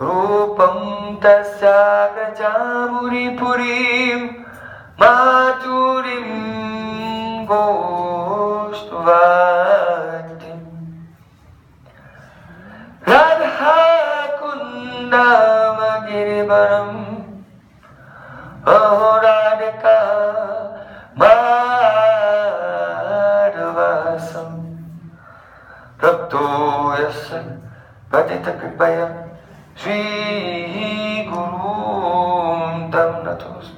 Rupam tasya gacamuri purim maturim goshtuvatim Radha kundama girivaram ahoradika madhavasam Rapto yasa patita kripaya Shri Guru Tam Natos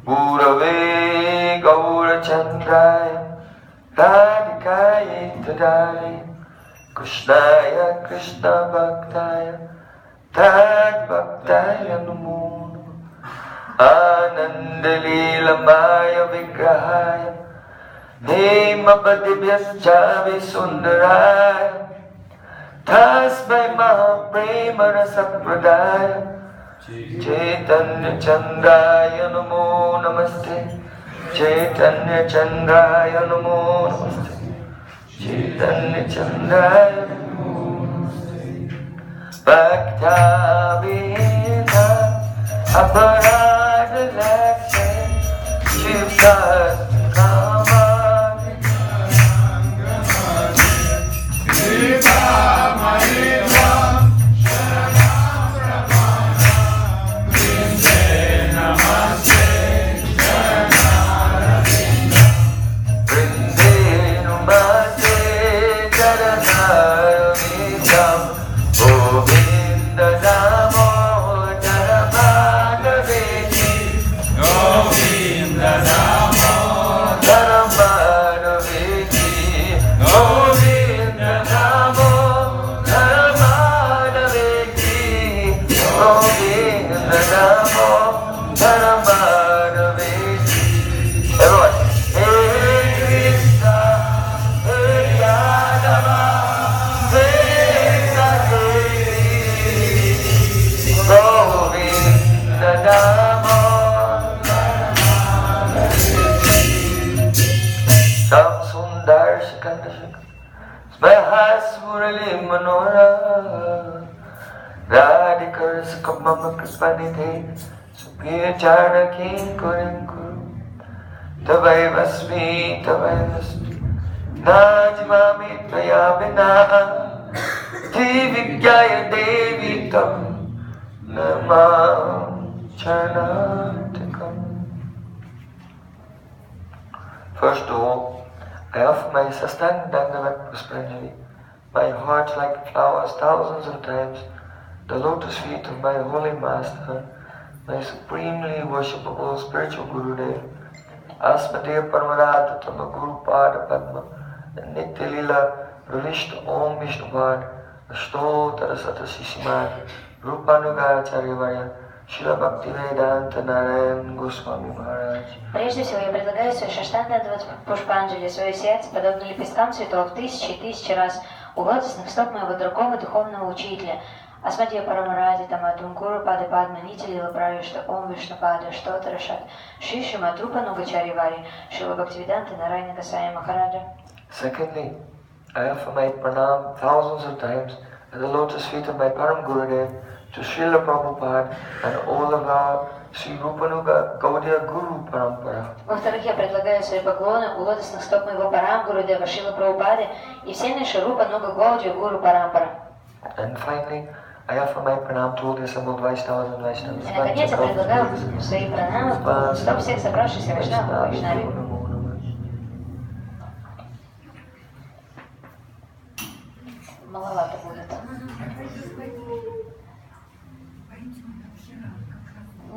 Gurave Gaurachandraya Radhikaya Tadari Krishnaya Krishna Bhaktaya Tad Bhaktaya Namo Ananda Leela Maya Vigrahaya Hema Padibhyascha Visundaraya Tasmai Mahaprema Rasapradaya Chaitanya Chandraya Namo Namaste Chaitanya Chandraya Namo Namaste Chaitanya Chandraya Namo Namaste Bhakta Veda Aparada Lakshya Shivka Kama Manora Radhikar Sukamama Krispanite Supriya Charna King Kurim Kuru Tavai Vasmi Najimami Praya Vina Divigyaya Devi Tam Namam Charnatikam. First of all, I offer my Sastang Dandavat Puspanjali, my heart like flowers thousands of times, the lotus feet of my holy master, my supremely worshipable spiritual Gurudev, Asmadev Paramarata Tama Guru Pada Padma, and Nitya Lila Pralishta Om Vishnupad, Ashtotara Sata Sishimad, Rupanuga Acharya Шрила Бхактивиданта Нараян Госвами Махарадж. Прежде всего, я предлагаю свой Шаштанда Пушпанджали, свое сердце, подобно лепесткам цветов, тысячи и тысячи раз у лотосных стоп моего другого духовного учителя, Асмадья Парамаради, Тамадунгуру, Пады Падма, Нити Лила Правишта, Ом Вишнупада, Штота Рашат, Шри Шиматрупа Нугачари Вари, Шрила Бхактивиданта Нараяна Госвами Махараджа. Secondly, I offer my pranam thousands of times at the lotus feet of my Param Gurudev, to Srila Prabhupada and all of our Sri Rupanuga Gaudiya Guru Parampara. Во-вторых, я предлагаю свои поклоны у лотосных стоп моего Парам Гурудева Шрила Прабхупады и всей нашей Рупануга Гаудия Гуру Парампара. And finally, I offer my pranam to all the assembled Vaishnavas and Vaishnavas. И наконец я предлагаю свои пранамы стоп всех собравшихся Вайшнавов и Вайшнави. Маловато будет.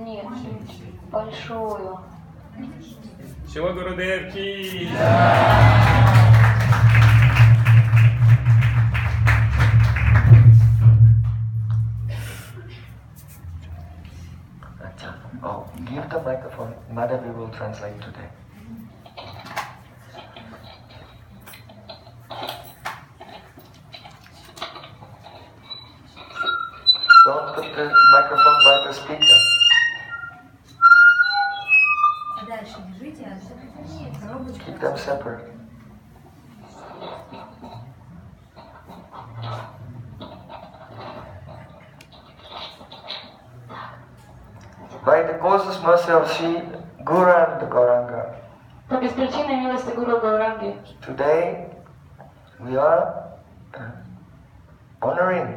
Нет, большую. Шила Гурудев ки! Oh, give the microphone. Madhavi will translate today. Don't put the microphone by the speaker. Keep them separate. causeless mercy of Sri Gauranga Gauranga. По беспричинной милости Гуру Гауранги. Today we are honoring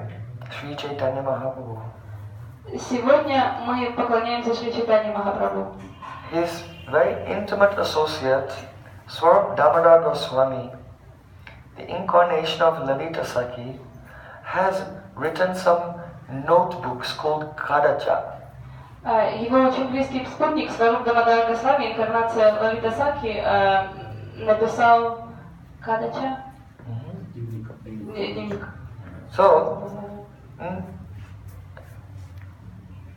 Sri Chaitanya Mahaprabhu. Сегодня мы поклоняемся Шри Чайтанье Махапрабху. His very intimate associate, Swarup Damodar Goswami, the incarnation of Lalita Sakhi, has written some notebooks called Kadacha. Его очень близкий спутник, Сваруб Дамодар Госвами, инкарнация Лалита Сакхи, написал Кадача? Дневник. So,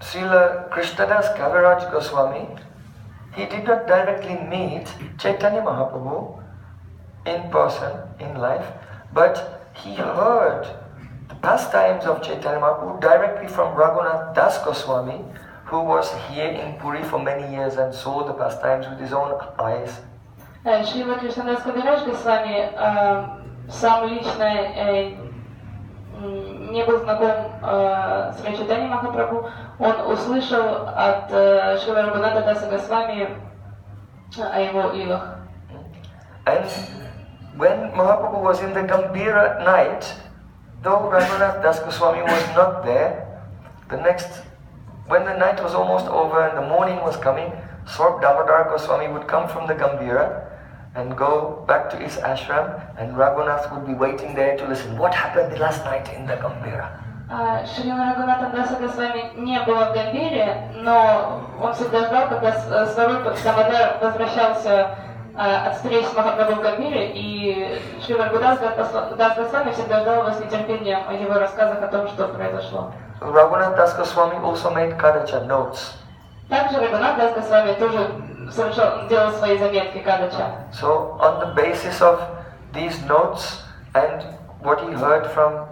Srila Krishnadas Kaviraj Goswami, he did not directly meet Chaitanya Mahaprabhu in person, in life, but he heard the pastimes of Chaitanya Mahaprabhu directly from Raghunath Das Goswami, who was here in Puri for many years and saw the pastimes with his own eyes. Шрила Кришнадас Кавирадж Госвами сам лично не был знаком с Чайтаньей Махапрабху. Он услышал от Шрила Рагунатха Даса Госвами о его лилах. And when Mahaprabhu was in the Gambhira night, though Raghunath Das Goswami was not there, when the night was almost over and the morning was coming, Swarup Damodar Goswami would come from the Gambhira and go back to his ashram, and Raghunath would be waiting there to listen. What happened last night in the Gambhira? Шрила Рагунатха Даса Госвами не было в Гамбире, но он всегда ждал, когда Сварупа Дамодар возвращался от встреч с Махапрабху в Гамбире, и Шрила Рагунатха Дас Госвами всегда ждал его с нетерпением о его рассказах о том, что произошло. Raghunath Das Goswami also made Kadacha notes. Также Рагунатх Дас Госвами тоже делал свои заметки Кадача. So on the basis of these notes and what he heard from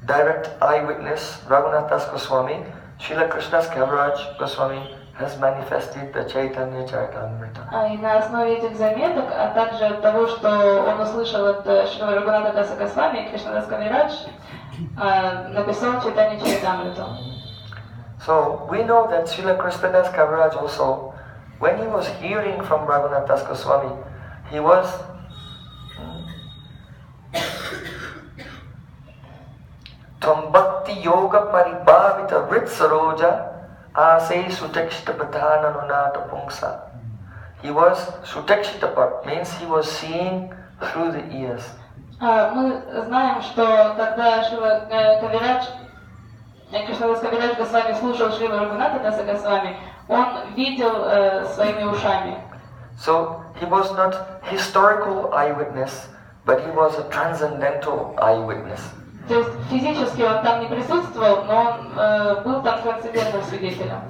direct eyewitness Raghunath Das Goswami, Srila Krishnadas Kaviraj Goswami has manifested the Chaitanya Charitamrita. И на основе этих заметок, а также от того, что он услышал от Шрила Рагунатха Даса Госвами, Кришнадас Кавирадж написал Чайтанья Чаритамриту. So we know that Srila Krishnadas Kaviraj also, when he was hearing from Raghunath Das Goswami, he was Tvam Bhakti Yoga Paribhavita Vrit Saroja Ase Sutekshita Patana Nunata Pungsa. He was Sutekshita, means he was seeing through the ears. Мы знаем, что когда Шрила Кавирадж, Кришнадас Кавирадж Госвами слушал Шрила Рагунатха Даса Госвами, он видел своими ушами. So he was not historical eyewitness, but he was a transcendental eyewitness. То есть физически он там не присутствовал, но он был там трансцендентным свидетелем.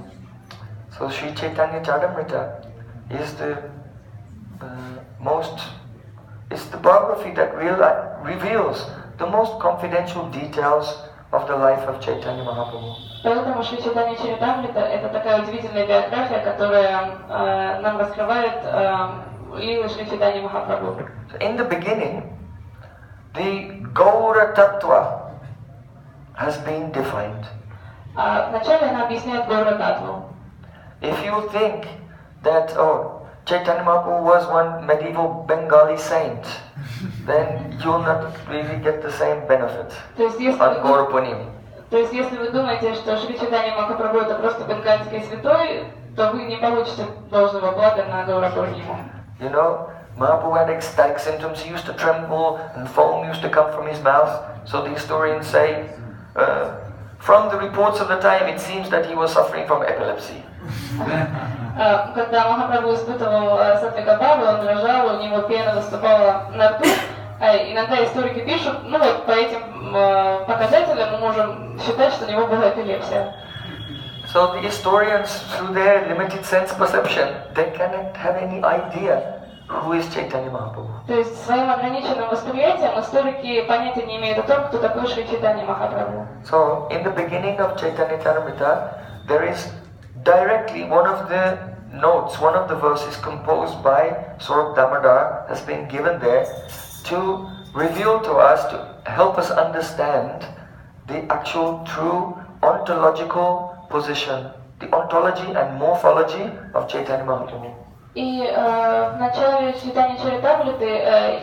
So Sri Chaitanya Charitamrita is it's the biography that reveals the most confidential details of the life of Chaitanya Mahaprabhu. Поэтому Шри Чайтанья Чаритамрита — это такая удивительная биография, которая нам раскрывает лилы Шри Чайтаньи Махапрабху. So in the beginning, the Gaura Tattva has been defined. Вначале она объясняет Гаура Татву. If you think that Chaitanya Mahaprabhu was one medieval Bengali saint, then you'll not really get the same benefit on Gaura Punim. То есть, если вы думаете, что Шри Чайтанья Махапрабху это просто бенгальский святой, то вы не получите должного блага на Гаура Пурниму. You know, Mahaprabhu had ecstatic symptoms. He used to tremble and foam used to come from his mouth. So the historians say, from the reports of the time, it seems that he was suffering from epilepsy. Когда Махапрабху испытывал сатвикабхаву, он дрожал, у него пена выступала на рту. Иногда историки пишут, по этим показателям мы можем считать, что у него была эпилепсия. So the historians, through their limited sense perception, they cannot have any idea who is Chaitanya Mahaprabhu. То есть своим ограниченным восприятием историки понятия не имеют о том, кто такой Шри Чайтанья Махапрабху. So in the beginning of Chaitanya Charitamrita, there is directly one of the notes, one of the verses composed by Swarup Damodar has been given there to reveal to us, to help us understand the actual true ontological position, the ontology and morphology of Chaitanya Mahaprabhu. И в начале читания Чаритамриты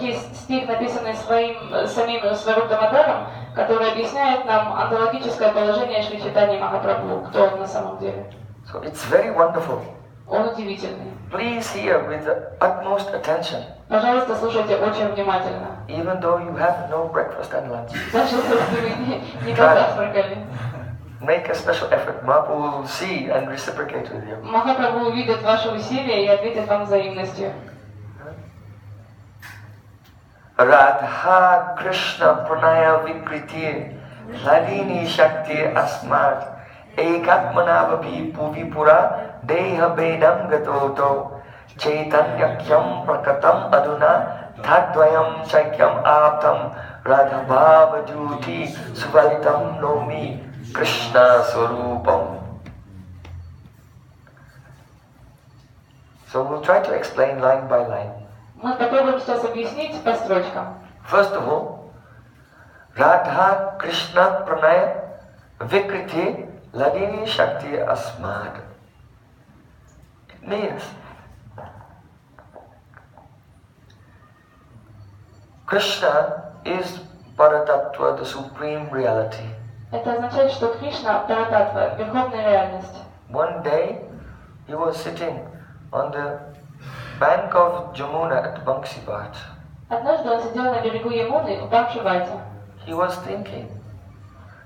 есть стих, написанный самим Сварупдамадаром, который объясняет нам онтологическое положение Шри Чайтаньи Махапрабху, кто он на самом деле. So it's very wonderful. Он удивительный. Please hear with the utmost attention. Пожалуйста, слушайте очень внимательно. Even though you have no breakfast and lunch. Даже если вы не позавтракали. Make a special effort. Mahaprabhu will see and reciprocate with you. Махапрабху увидит ваши усилия и ответит вам взаимностью. Radha Krishna Pranaya Vikriti Ladini Shakti Asmat Ekatmanavapi Puvipura Deha Bedam Gatoto Chaitanyakyam Prakatam Aduna Tadvayam Shaikyam Aptam Radha Bhava Duti Suvalitam Nomi Krishna Swarupam. So we'll try to explain line by line. Мы попробуем сейчас объяснить по строчкам. First of all, Radha Krishna Pranaya Vikriti Ladini Shakti Asmad. It means Krishna is Paratattva, the supreme reality. Это означает, что Кришна Парататтва, верховная реальность. One day he was sitting on the bank of Jamuna at Banksivat. Однажды он сидел на берегу Ямуны в Бамшивате. He was thinking,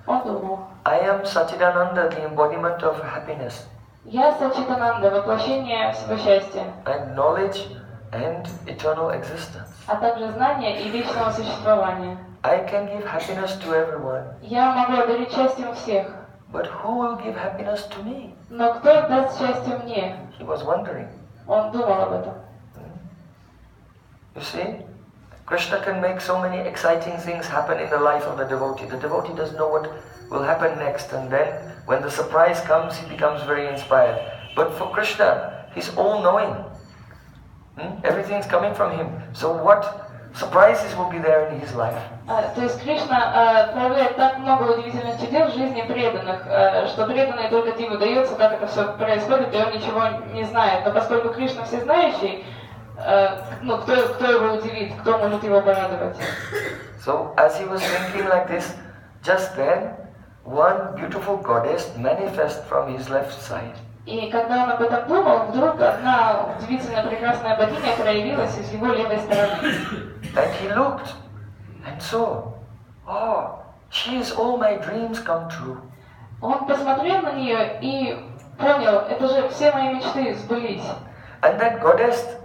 Он думал, I am Sachidananda, the embodiment of happiness я Сачитананда, воплощение всего счастья, and knowledge and eternal existence. а также знания и вечного существования. I can give happiness to everyone, Я могу одарить счастьем всех, but who will give happiness to me? но кто даст счастье мне? He was wondering. Он думал об этом. You see, Krishna can make so many exciting things happen in the life of the devotee. The devotee doesn't know what will happen next, and then when the surprise comes, he becomes very inspired. But for Krishna, he's all-knowing. Everything's coming from him. So what surprises will be there in his life? То есть Кришна проявляет так много удивительных чудес в жизни преданных, что преданные только им удается, как это все происходит, и он ничего не знает. Но поскольку Кришна всезнающий, кто его удивит, кто может его порадовать? So as he was thinking like this, just then, one beautiful goddess manifested from his left side. И когда он об этом думал, вдруг одна удивительно прекрасная богиня проявилась из его левой стороны. And he looked and saw, oh, she is all my dreams come true. Он посмотрел на нее и понял, это же все мои мечты сбылись. And that goddess,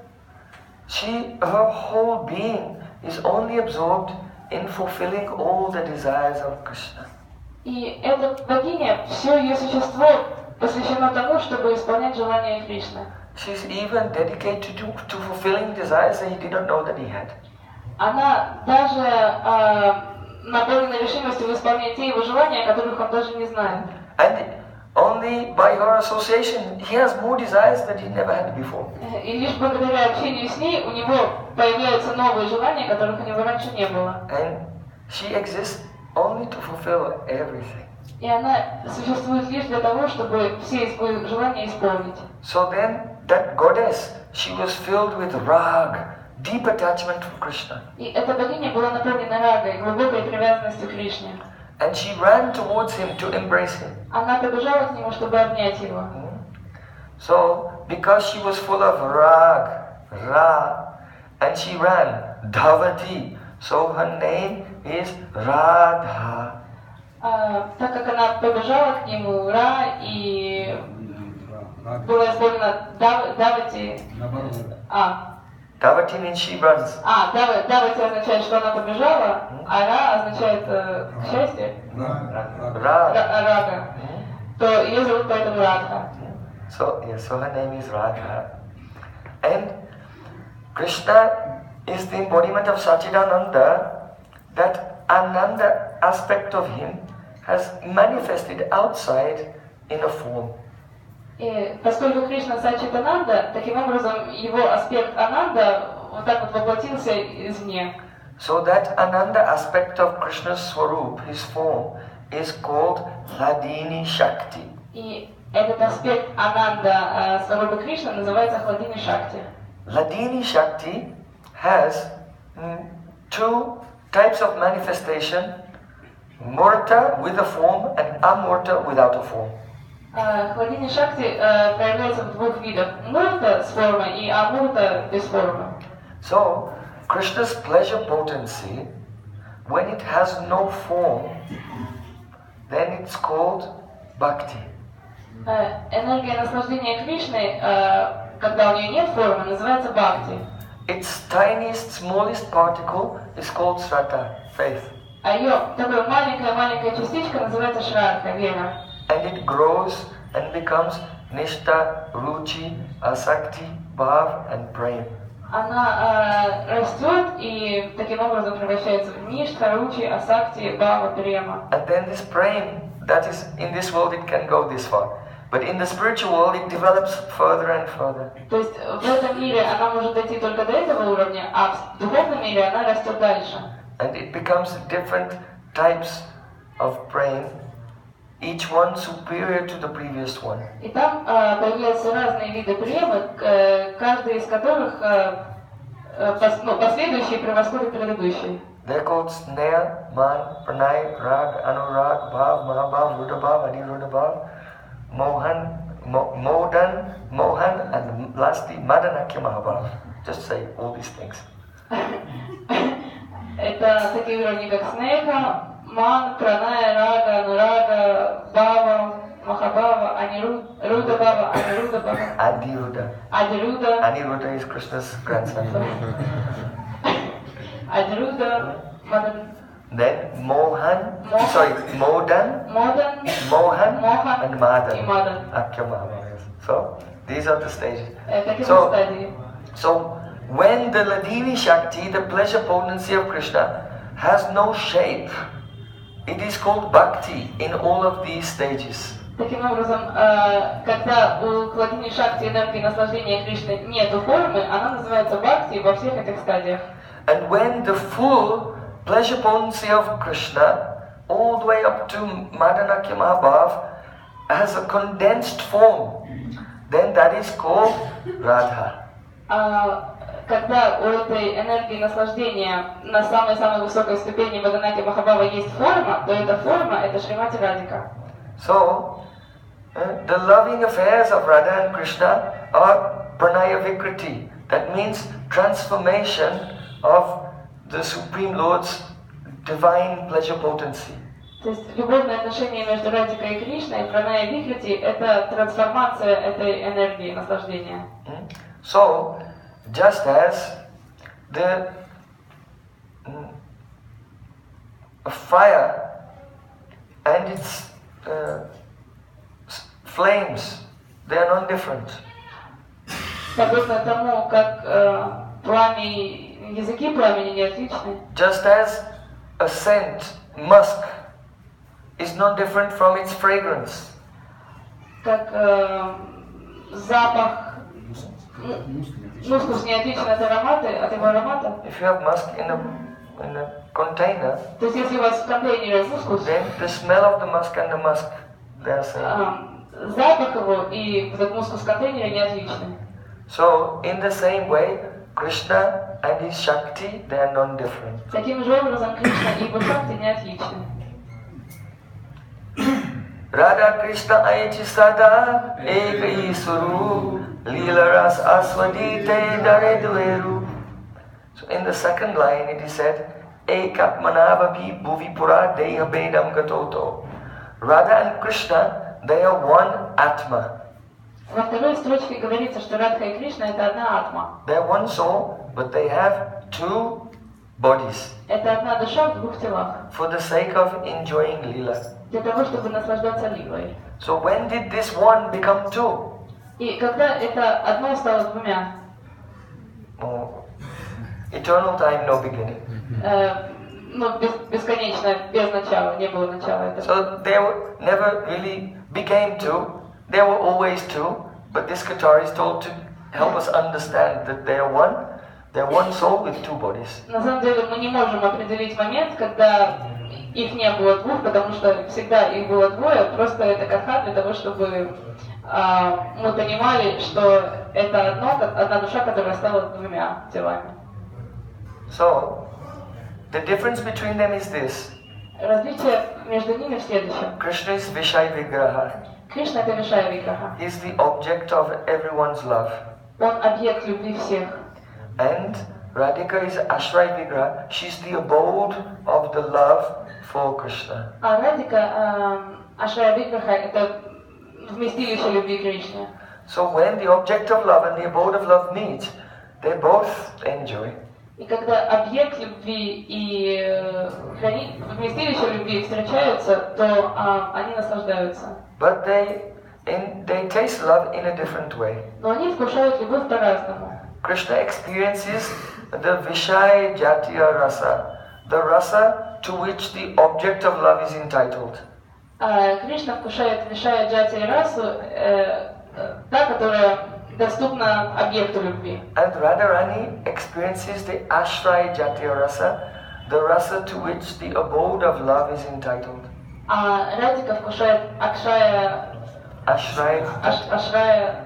her whole being is only absorbed in fulfilling all the desires of Krishna. И эта богиня, все ее существо посвящено тому, чтобы исполнять желания Кришны. She's even dedicated to fulfilling desires that he did not know that he had. Она даже наполнена решимостью в исполнении те его желания, которых он даже не знает. And only by her association, he has more desires that he never had before. И лишь благодаря общению с ней у него появляются новые желания, которых у него раньше не было. And she exists only to fulfill everything. И она существует лишь для того, чтобы все свои желания исполнить. So then, that goddess, she was filled with rag, deep attachment to Krishna. И эта богиня была наполнена рагой, глубокой привязанностью к Кришне. And she ran towards him to embrace him. Она побежала к нему, чтобы обнять его. So, because she was full of rag, and she ran, Dhavati, so her name is Radha. Так как она побежала к нему, и была исполнена Давати. Davati means she runs. Давати означает, что она побежала, а Ра означает счастье. Рага. То ее зовут поэтому Радха. So her name is Radha. And Krishna is the embodiment of Sachidananda. That Ananda aspect of him has manifested outside in a form. И поскольку Кришна Сачитананда, таким образом его аспект Ананда вот так вот воплотился извне. So that Ananda aspect of Krishna's Swarup, his form, is called Hladini Shakti. И Этот аспект Ананда свободы Кришны называется Хладини Шакти. Ladini Shakti has two types of manifestation, Murta with a form and Amurta without a form. Хладини Шакти проявляется в двух видах. Мурта с формой и Амурта без формы. So, Krishna's pleasure potency, when it has no form, then it's called bhakti. Энергия наслаждения Кришны, когда у нее нет формы, называется бхакти. Its tiniest, smallest particle is called sraddha, faith. А ее такая маленькая частичка называется шрадха, вера. And it grows and becomes nishta, ruchi, asakti, bhav and prem. Она растет и таким образом превращается в ништха, ручи, асакти, бхава, према. And then this prem, that is, in this world it can go this far. But in the spiritual world it develops further and further. То есть в этом мире она может дойти только до этого уровня, а в духовном мире она растет дальше. And it becomes different types of prem, each one superior to the previous one. И там появляются разные виды премы, каждый из которых последующий превосходит предыдущий. They're called sneha, man, pranay, rag, anurag, bhav, mahabhav, rudabhav, anirudabhav, mohan, mohan, and lastly madanakya mahabhav. Just say all these things. Это такие уровни, как снеха, ман, праная, рага, анурага, бава, махабава, анируда бава, анируда бава. Adiruddha. Адируда. Aniruddha is Krishna's grandson. Адируда, Мадан. Then Mohan, Mohan. sorry, Modan, Модан, Mohan, Mohan and Madan. и Мадан. Akya Mahabhav. So these are the stages. Такие So, стадии. So when the Ladini Shakti, the pleasure potency of Krishna, has no shape, it is called bhakti in all of these stages. Таким образом, когда у Хладини Шакти энергии наслаждения Кришны нету формы, она называется бхакти во всех этих стадиях. And when the full pleasure potency of Krishna, all the way up to Madanakya Mahabhav, has a condensed form, then that is called Radha. Когда у этой энергии наслаждения на самой-самой высокой ступени Маданаки Махабхава есть форма, то эта форма — это Шримати Радика. So, the loving affairs of Radha and Krishna are pranaya vikriti. That means transformation of the Supreme Lord's divine pleasure potency. То есть любовные отношения между Радикой и Кришной, праная викрити, это трансформация этой энергии наслаждения. So, just as the fire and its flames, they are non-different. Подобно тому, как языки пламени не отличны. Just as a scent, musk, is not different from its fragrance. Как запах мускус не отличен от его аромата. If you have musk in a container, То есть если у вас в контейнере мускус, then the smell of the musk and the musk, they are same. Запах его и этот мускус в контейнере не отличны. So, in the same way, Krishna and his Shakti, they are non-different. Таким же образом Кришна и его Шакти не отличны. Radha Krishna Aichi Sada Eka Isuru Leela Ras Aswadite Dare Dueru. So in the second line it is said Ekatmanavapi Bhuvipura Deha Bedam Gatoto. Radha and Krishna, they are one Atma. Во второй строчке говорится, что Радха и Кришна — это одна атма. They are one soul, but they have two bodies. Это одна душа в двух телах. For the sake of enjoying Leela. Для того, чтобы наслаждаться лилой. So when did this one become two? И когда это одно стало двумя? Eternal time, no beginning. Бесконечно, без начала, не было начала этого. So they never really became two. They were always two, but this guitar is told to help us understand that they are one. They are one soul with two bodies. На самом деле мы не можем определить момент, когда их не было двух, потому что всегда их было двое, просто это катха для того, чтобы мы понимали, что это одна душа, которая стала двумя телами. So, the difference between them is this. Различие между ними в следующем. Krishna is Vishaya Vigraha. Кришна — это Вишая Виграха. He is the object of everyone's love. Он объект любви всех. And Radhika is Ashray Vigraha. She's the abode of the love for Krishna. А Радика, Ашрая Виграха — это вместилище любви к Кришне. So when the object of love and the abode of love meet, they both enjoy. И когда объект любви и вместилище любви встречаются, то они наслаждаются. But they taste love in a different way. Но они вкушают любовь по-разному. Krishna experiences the Vishaya Jatiya Rasa, the rasa to which the object of love is entitled. Кришна вкушает Вишая Джати расу, та, которая доступна объекту любви. And Radharani experiences the Ashray Jatiya Rasa, the rasa to which the abode of love is entitled. А Радика вкушает Ashray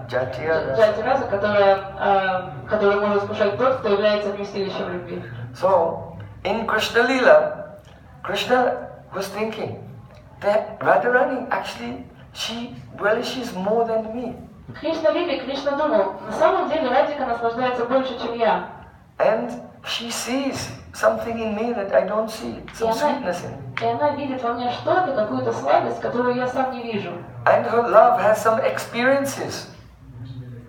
Jatiya расу, которую может вкушать тот, кто является вместилищем любви. So, in Krishna Lila, Krishna was thinking that Radharani actually, she relishes more than me. Кришна Лили, Кришна думал, на самом деле Радика наслаждается больше, чем я. And she sees something in me that I don't see, some sweetness in me. И она видит во мне что-то, какую-то сладость, которую я сам не вижу. And her love has some experiences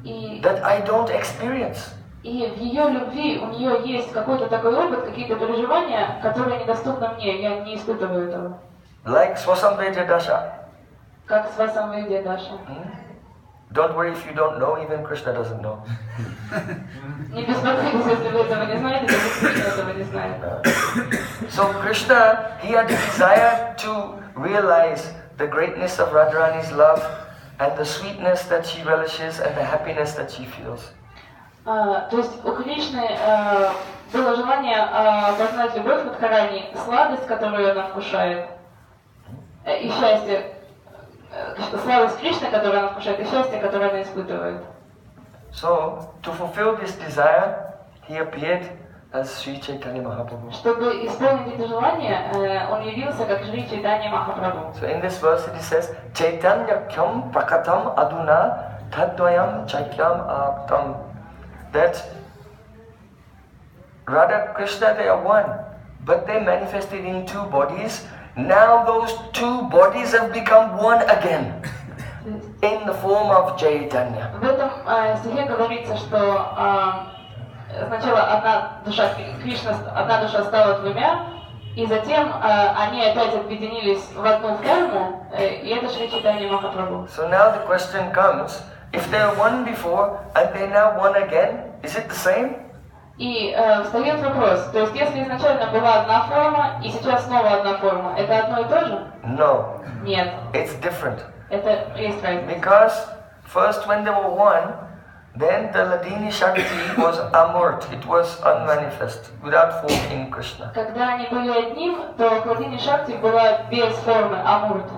И that I don't experience. в ее любви у нее есть какой-то такой опыт, какие-то переживания, которые недоступны мне, я не испытываю этого. Like Swasamvedya Dasha. Как с Васамведия Даша. Don't worry if you don't know, even Krishna doesn't know. Не беспокойтесь, если вы этого не знаете, то Кришна этого не знает. So Krishna, he had a desire to realize the greatness of Radharani's love and the sweetness that she relishes and the happiness that she feels. То есть у Кришны было желание познать любовь Радхарани, сладость, которую она вкушает, и счастье, сладость Кришны, которую она вкушает, и счастье, которое она испытывает. So, to fulfill this desire, he appeared as Sri Chaitanya Mahaprabhu. Чтобы исполнить это желание, он явился как Шри Чайтанья Махапрабху. So in this verse it says, Chaitanya kyam prakatam aduna tadvayam chaityam aptam. That Radha Krishna, they are one, but they manifested in two bodies. Now those two bodies have become one again in the form of Chaitanya. В этом стихе говорится, что сначала одна душа стала двумя, и затем они опять объединились в одну форму, и это Шри Чайтанья Махапрабху. So now the question comes, if they were one before and they're now one again, is it the same? И встает вопрос, то есть если изначально была одна форма, и сейчас снова одна форма, это одно и то же? No, Нет, it's different. это есть разница. Because first when they were one, then the Ladini Shakti was amurt, it was unmanifest, without form in Krishna. Когда они были одним, то Хладини Шакти была без формы, амурта.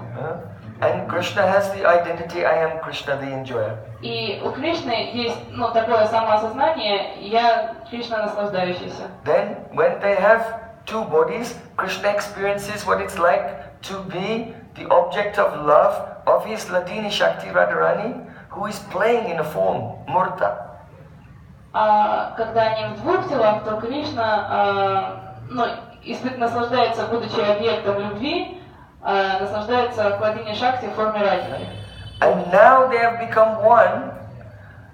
And Krishna has the identity, I am Krishna, the enjoyer. И у Кришны есть такое самоосознание, я Кришна наслаждающийся. Then when they have two bodies, Krishna experiences what it's like to be the object of love of his Ladini Shakti Radharani, who is playing in a form, Murta. А когда они в двух телах, то Кришна наслаждается, будучи объектом любви, наслаждается Хладини Шакти в форме Радхи. And now they have become one.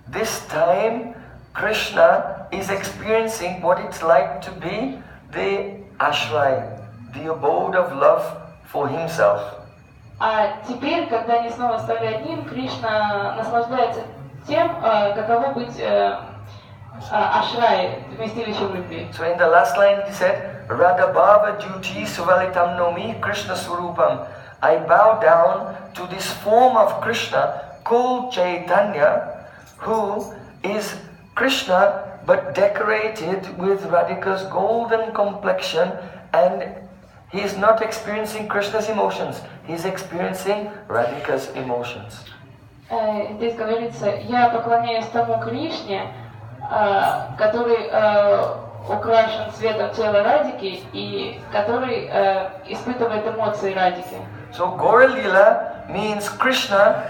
This time Krishna is experiencing what it's like to be the ashray, the abode of love for himself. А теперь, когда они снова стали одним, Кришна наслаждается тем, каково быть ашрай, вместилищем любви. So in the last line he said, Radha Bhava Duty Suvalitam Nomi Krishna Surupam. I bow down to this form of Krishna called Chaitanya, who is Krishna but decorated with Radhika's golden complexion, and he is not experiencing Krishna's emotions, he is experiencing Radhika's emotions. Здесь говорится, я поклоняюсь тому Кришне, который украшен цветом тела Радики и который испытывает эмоции Радики. So Gaura Lila means Krishna,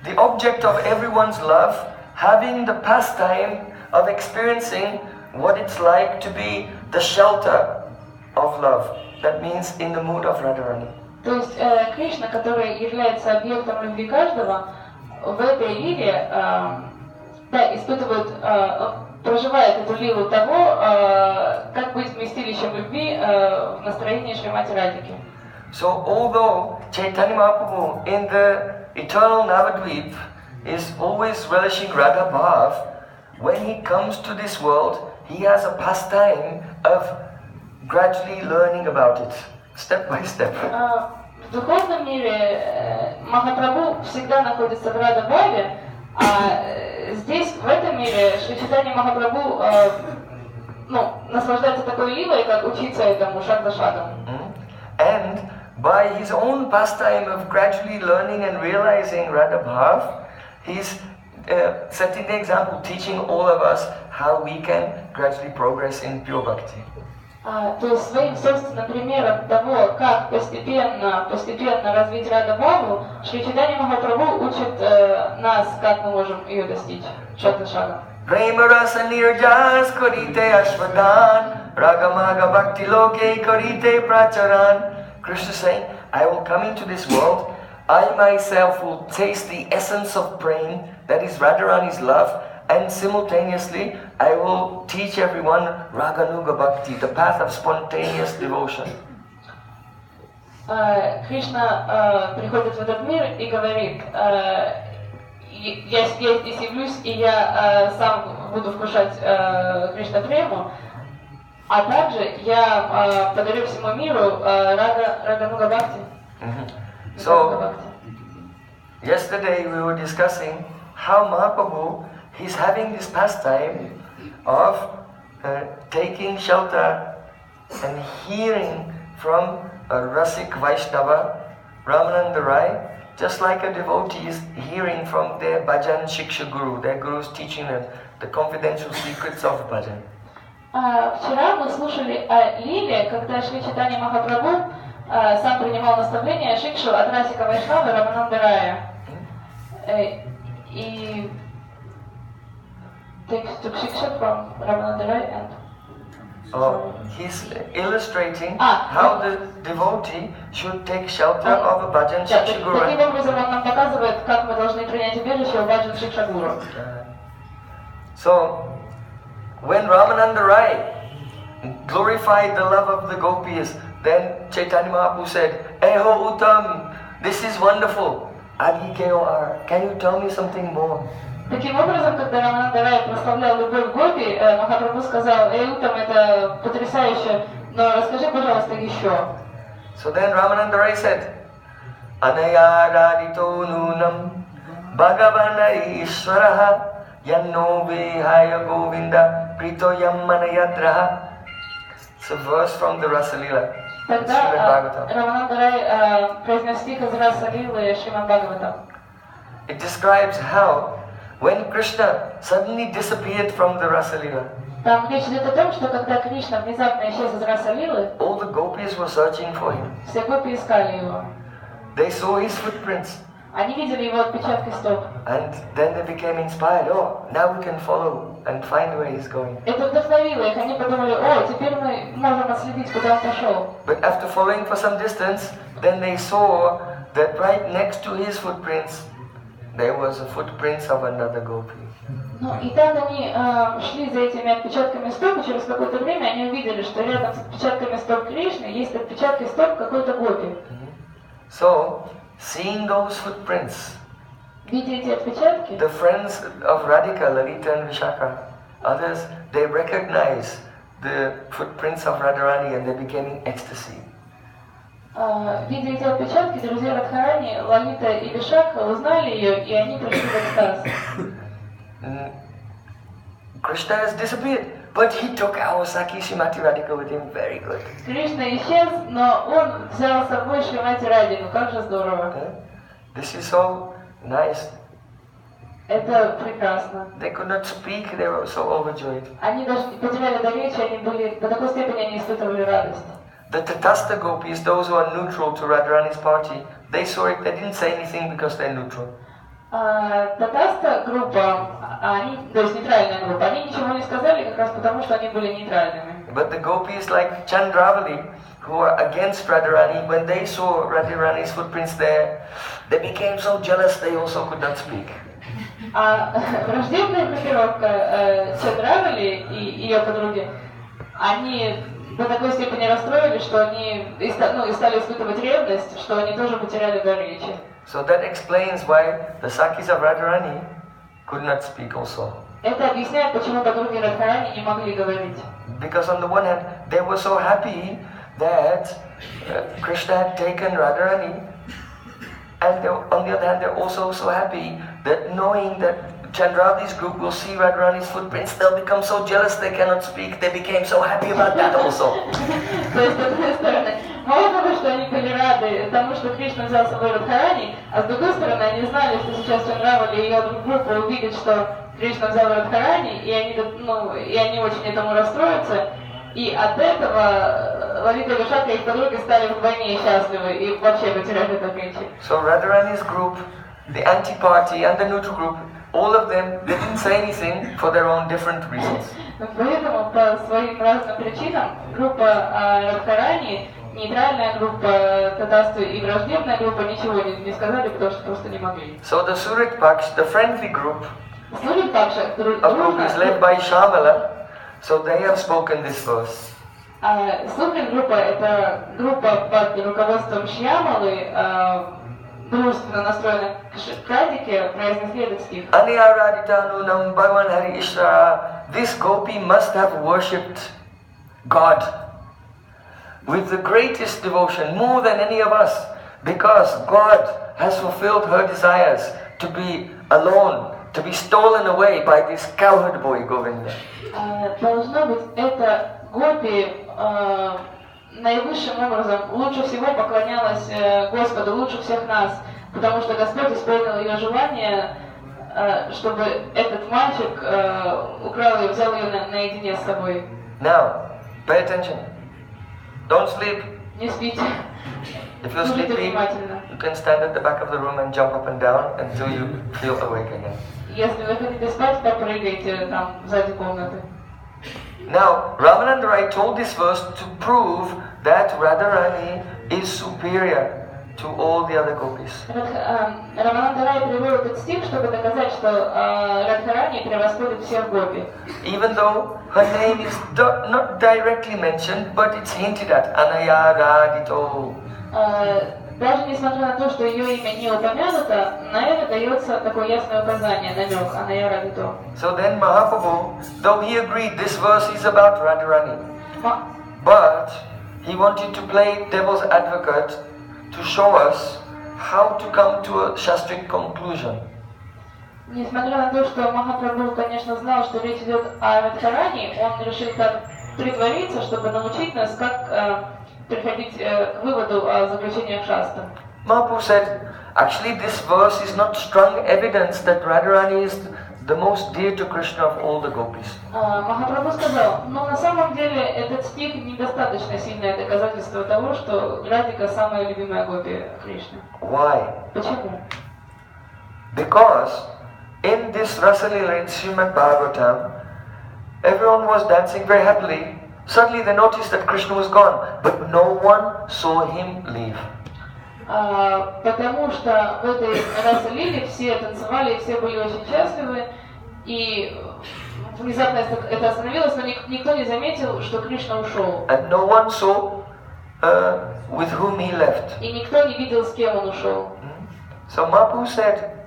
the object of everyone's love, having the pastime of experiencing what it's like to be the shelter of love. That means in the mood of Radharani. То есть Кришна, который является объектом любви каждого, в этой лиле испытывает, проживает эту лилу того, как быть вместилищем любви в настроении Шримати Радики. So although Chaitanya Mahaprabhu in the eternal Navadvip is always relishing Radha Bhav, when he comes to this world, he has a pastime of gradually learning about it, step by step. В духовном мире Махапрабху всегда находится в Рада-Бхаве, а здесь, в этом мире, Шри Чайтанья Махапрабху наслаждается такой лилой, как учиться этому шаг за шагом. And by his own pastime of gradually learning and realizing Radha Bhav, he's setting the example, teaching all of us how we can gradually progress in pure bhakti. То есть своим собственным примером того, как постепенно развить Рада Бхаву, Шри Чайтанья Махапрабху учит нас, как мы можем ее достичь, шаг за шагом. Prema rasa nirjas karite ashvadan, ragamaga bhakti loke karite pracharan. Krishna saying, I will come into this world, I myself will taste the essence of praying, that is Radharani's love, and simultaneously I will teach everyone Raganuga Bhakti, the path of spontaneous devotion. Кришна приходит в этот мир и говорит, я здесь явлюсь, и я сам буду вкушать Кришна Прему, а также я подарю всему миру Рагануга Бхакти. So, yesterday we were discussing how Mahaprabhu, he's having this pastime of taking shelter and hearing from a Rasik Vaishnava, Ramanand Rai, just like a devotee is hearing from their bhajan shiksha guru, their guru is teaching them the confidential secrets of bhajan. Вчера мы слушали о Лиле, когда Шри Чайтанья Махапрабху сам принимал наставление Шикшу от Расика Вайшнавы Рамананда Рая. И took Shiksha from Ramananda Raya and he's illustrating how the devotee should take shelter of a bhajan Да, shiksha guru. таким образом он нам показывает, как мы должны принять убежище у баджан Шикша Гуру. So, when Ramananda Rai glorified the love of the gopis, then Chaitanya Mahaprabhu said, Eho Uttam, this is wonderful. Agi K.O.R. Can you tell me something more? Таким образом, когда Рамананда Рай прославлял любовь гопи, Махапрабху сказал, Утам, это потрясающе, но расскажи, пожалуйста, еще. So then Ramananda Rai said, Anaya radito nunam bhagavana ishvaraha yanno vihaya govinda prito yammanayadraha. It's a verse from the Rasalila. Тогда Рамананда Рай произнес стих из Раса Лилы Шримад Бхагаватам. It describes how when Krishna suddenly disappeared from the Rasalila, Там речь идет о том, что когда Кришна внезапно исчез из Раса Лилы, all the gopis were searching for him. все гопи искали его. They saw his footprints Они видели его отпечатки стоп. and then they became inspired. Oh, now we can follow and find where he's going. Это вдохновило их. Они подумали, о, теперь мы можем отследить, куда он пошел. But after following for some distance, then they saw that right next to his footprints, there was a footprints of another gopi. Ну, и так они шли за этими отпечатками стоп, и через какое-то время они увидели, что рядом с отпечатками стоп Кришны есть отпечатки стоп какой-то гопи. So, seeing those footprints, Видя эти отпечатки, the friends of Radhika, Lalita and Vishaka, others, they recognize the footprints of Radharani and they became in ecstasy. видя эти отпечатки, друзья Радхарани, Лалита и Вишака узнали ее, и они пришли в экстаз. Krishna has disappeared. But he took our Saki Srimati Radhika with him. Very good. Кришна исчез, но он взял с собой Шримати Радику. Как же здорово. This is so nice. Это прекрасно. They could not speak, they were so overjoyed. Они даже потеряли до речи, они были, до такой степени они испытывали радость. The Tatastha gopis, those who are neutral to Radharani's party, they saw it, they didn't say anything because they're neutral. Татаста группа, они, то есть нейтральная группа, они ничего не сказали как раз потому, что они были нейтральными. But the gopis like Chandravali, who are against Radharani, when they saw Radharani's footprints there, they became so jealous they also could not speak. А враждебная группировка Чандравали и ее подруги, они до такой степени расстроились, что они стали испытывать ревность, что они тоже потеряли дар речи. So that explains why the Sakis of Radharani could not speak also. Это объясняет, почему подруги Радхарани не могли говорить. Because on the one hand, they were so happy that Krishna had taken Radharani, and on the other hand, they're also so happy that knowing that Chandravali's group will see Radharani's footprints, they'll become so jealous they cannot speak. They became so happy about that also. То есть, с одной стороны, мало того, что они были рады тому, что Кришна взял с собой Радхарани, а с другой стороны, они знали, что сейчас Чандравали и ее группа увидят, что Кришна взял Радхарани, и они очень этому расстроятся, и от этого Лалита и Вишакха и их подруги стали вдвойне счастливы и вообще потеряли дар речи. So Radharani's group, the anti-party and the neutral group, all of them, they didn't say anything for their own different reasons. Поэтому по своим разным причинам группа Радхарани, нейтральная группа Татасту и враждебная группа ничего не сказали, потому что просто не могли. So the Surit Paksh, the friendly group, Surit Paksh, a group is led by Shamala, so they have spoken this verse. Сутрит группа это группа под руководством Шьямалы, дружественно настроена к Радике, произнесли этот стих. Aniyaradhitanunam Bhagavan Hari Ishra, this gopi must have worshipped God with the greatest devotion, more than any of us, because God has fulfilled her desires to be alone, to be stolen away by this cowherd boy Govinda. Должно быть, эта гопи наивысшим образом лучше всего поклонялась Господу, лучше всех нас, потому что Господь исполнил ее желание, чтобы этот мальчик украл ее, взял ее наедине с собой. Now, pay attention. Don't sleep. Не спите. If you're sleepy, you can stand at the back of the room and jump up and down until you feel awake again. Если вы хотите спать, попрыгайте там сзади комнаты. Now, Ramanand Rai told this verse to prove that Radharani is superior to all the other gopis. Рамананд Рай привел этот стих, чтобы доказать, что Радхарани превосходит всех гопи. Even though her name is not directly mentioned, but it's hinted at. Anaya Radhito. Даже несмотря на то, что ее имя не упомянуто, на это дается такое ясное указание, намек, Анaya Radhito. So then Mahaprabhu, though he agreed this verse is about Radharani, but he wanted to play devil's advocate to show us how to come to a Shastric conclusion. Несмотря на то, что Махапрабху, конечно, знал, что речь идет о Радхарани, он решил так притвориться, чтобы научить нас, как приходить к выводу о заключениях шастры. Mahaprabhu said, actually this verse is not strong evidence that Radharani is the most dear to Krishna of all the gopis. Махапрабху сказал, но на самом деле этот стих недостаточно сильное доказательство того, что Радика самая любимая гопи Кришны. Why? Почему? Because in this Rasalila in Srimad Bhagavatam, everyone was dancing very happily. Suddenly they noticed that Krishna was gone, but no one saw him leave. Потому что в этой Раса-лиле все танцевали, и все были очень счастливы, и внезапно это остановилось, но никто не заметил, что Кришна ушел. And no one saw with whom he left. И никто не видел, с кем он ушел. So Mahaprabhu said,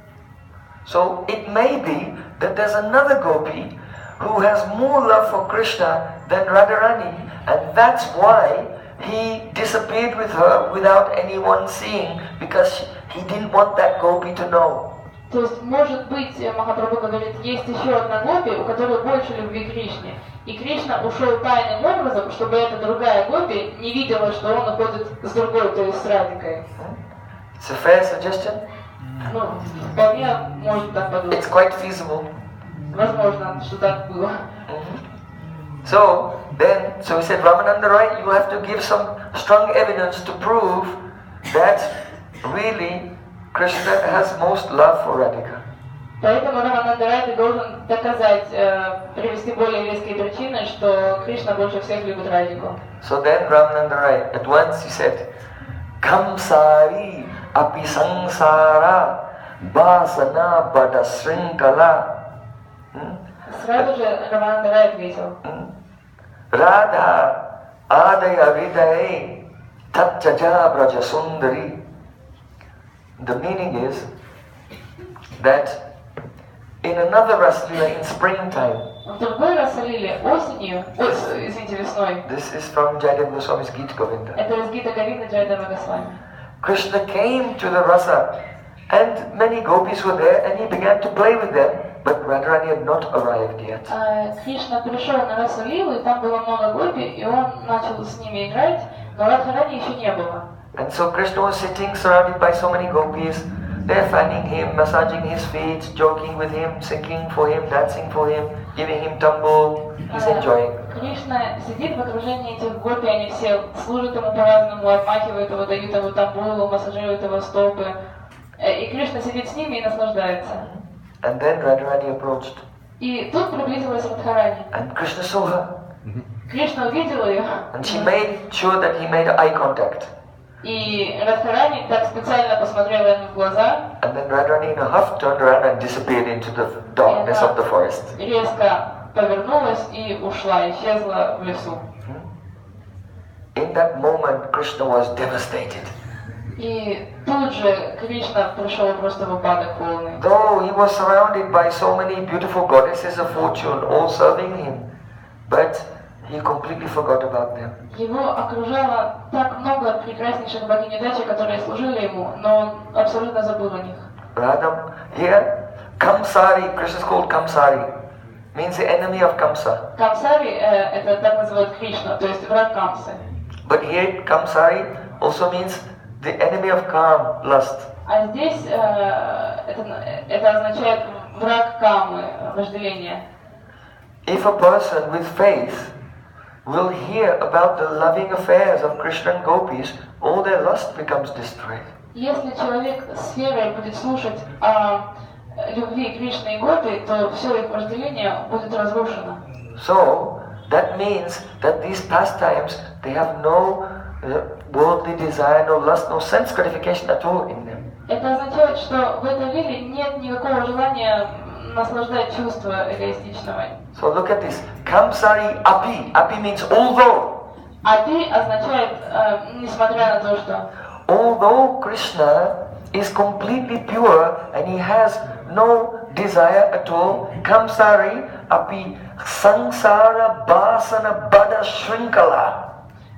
so it may be that there's another gopi who has more love for Krishna than Radharani, and that's why he disappeared with her without anyone seeing, because he didn't want that gopi to know. То есть, может быть, Махапрабху говорит, есть еще одна гопи, у которой больше любви к Кришне. И Кришна ушел тайным образом, чтобы эта другая гопи не видела, что он уходит с другой, то есть с Радикой. It's a fair suggestion. Ну, вполне может так подумать. It's quite feasible. Возможно, что так было. So we said, Ramanand, right? You have to give some strong evidence to prove that really Krishna has most love for Radhika. Поэтому Рамананда Рай, ты должен доказать, привести более веские причины, что Кришна больше всех любит Радику. So then Ramananda Rai at once he said, Kamsari api sangsara basana bada srinkala. Сразу же Рамананда Рай ответил. Radha adaya vidaye tatchaja braja sundari. The meaning is that in another Raslila in springtime, В другой раз солили осенью, извините, весной. this is from Jayadeva Goswami's Gita Govinda. Это из Гита Говинда Джайадева Госвами. Krishna came to the rasa and many gopis were there and he began to play with them, but Radharani had not arrived yet. Кришна пришел на расу Лилу, и там было много гопи, и он начал с ними играть, но Радхарани еще не было. And so Krishna was sitting surrounded by so many gopis. They're fanning him, massaging his feet, joking with him, singing for him, dancing for him, giving him tumble. He's enjoying. Кришна сидит в окружении этих гопи, они все служат ему по-разному, обмахивают его, дают ему тамбулу, массажируют его стопы. И Кришна сидит с ними и наслаждается. And then Radharani approached. И тут приблизилась Радхарани. And Krishna saw her. Кришна увидела ее. And she made sure that he made eye contact. И Радхарани так специально посмотрела ему в глаза. And then Radharani in a huff turned around and disappeared into the darkness of the forest. Резко повернулась и ушла, исчезла в лесу. In that moment, Krishna was devastated. И тут же Кришна пришел просто в упадок полный. Though he was surrounded by so many beautiful goddesses of fortune, all serving him, but he completely forgot about them. Его окружало так много прекраснейших богинь удачи, которые служили ему, но он абсолютно забыл о них. Radham, here, Kamsari, Krishna is called Kamsari, means the enemy of Kamsa. Камсари это так называют Кришну, то есть враг Камсы. But here, Kamsari also means the enemy of Kam, lust. А здесь это означает враг Камы, вожделение. If a person with faith will hear about the loving affairs of Krishna and gopis, all their lust becomes destroyed. Если человек с верой будет слушать о любви Кришны и Гопи, то все их вожделение будет разрушено. So, that means that these pastimes, they have no worldly desire, no lust, no sense gratification at all in them. Это означает, что в этой лиле нет никакого желания наслаждать чувства эгоистичного. So look at this. Kamsari api. Api means although. Апи означает, несмотря на то, что... Although Krishna is completely pure and he has no desire at all, Kamsari api sangsara basana bada shrinkala.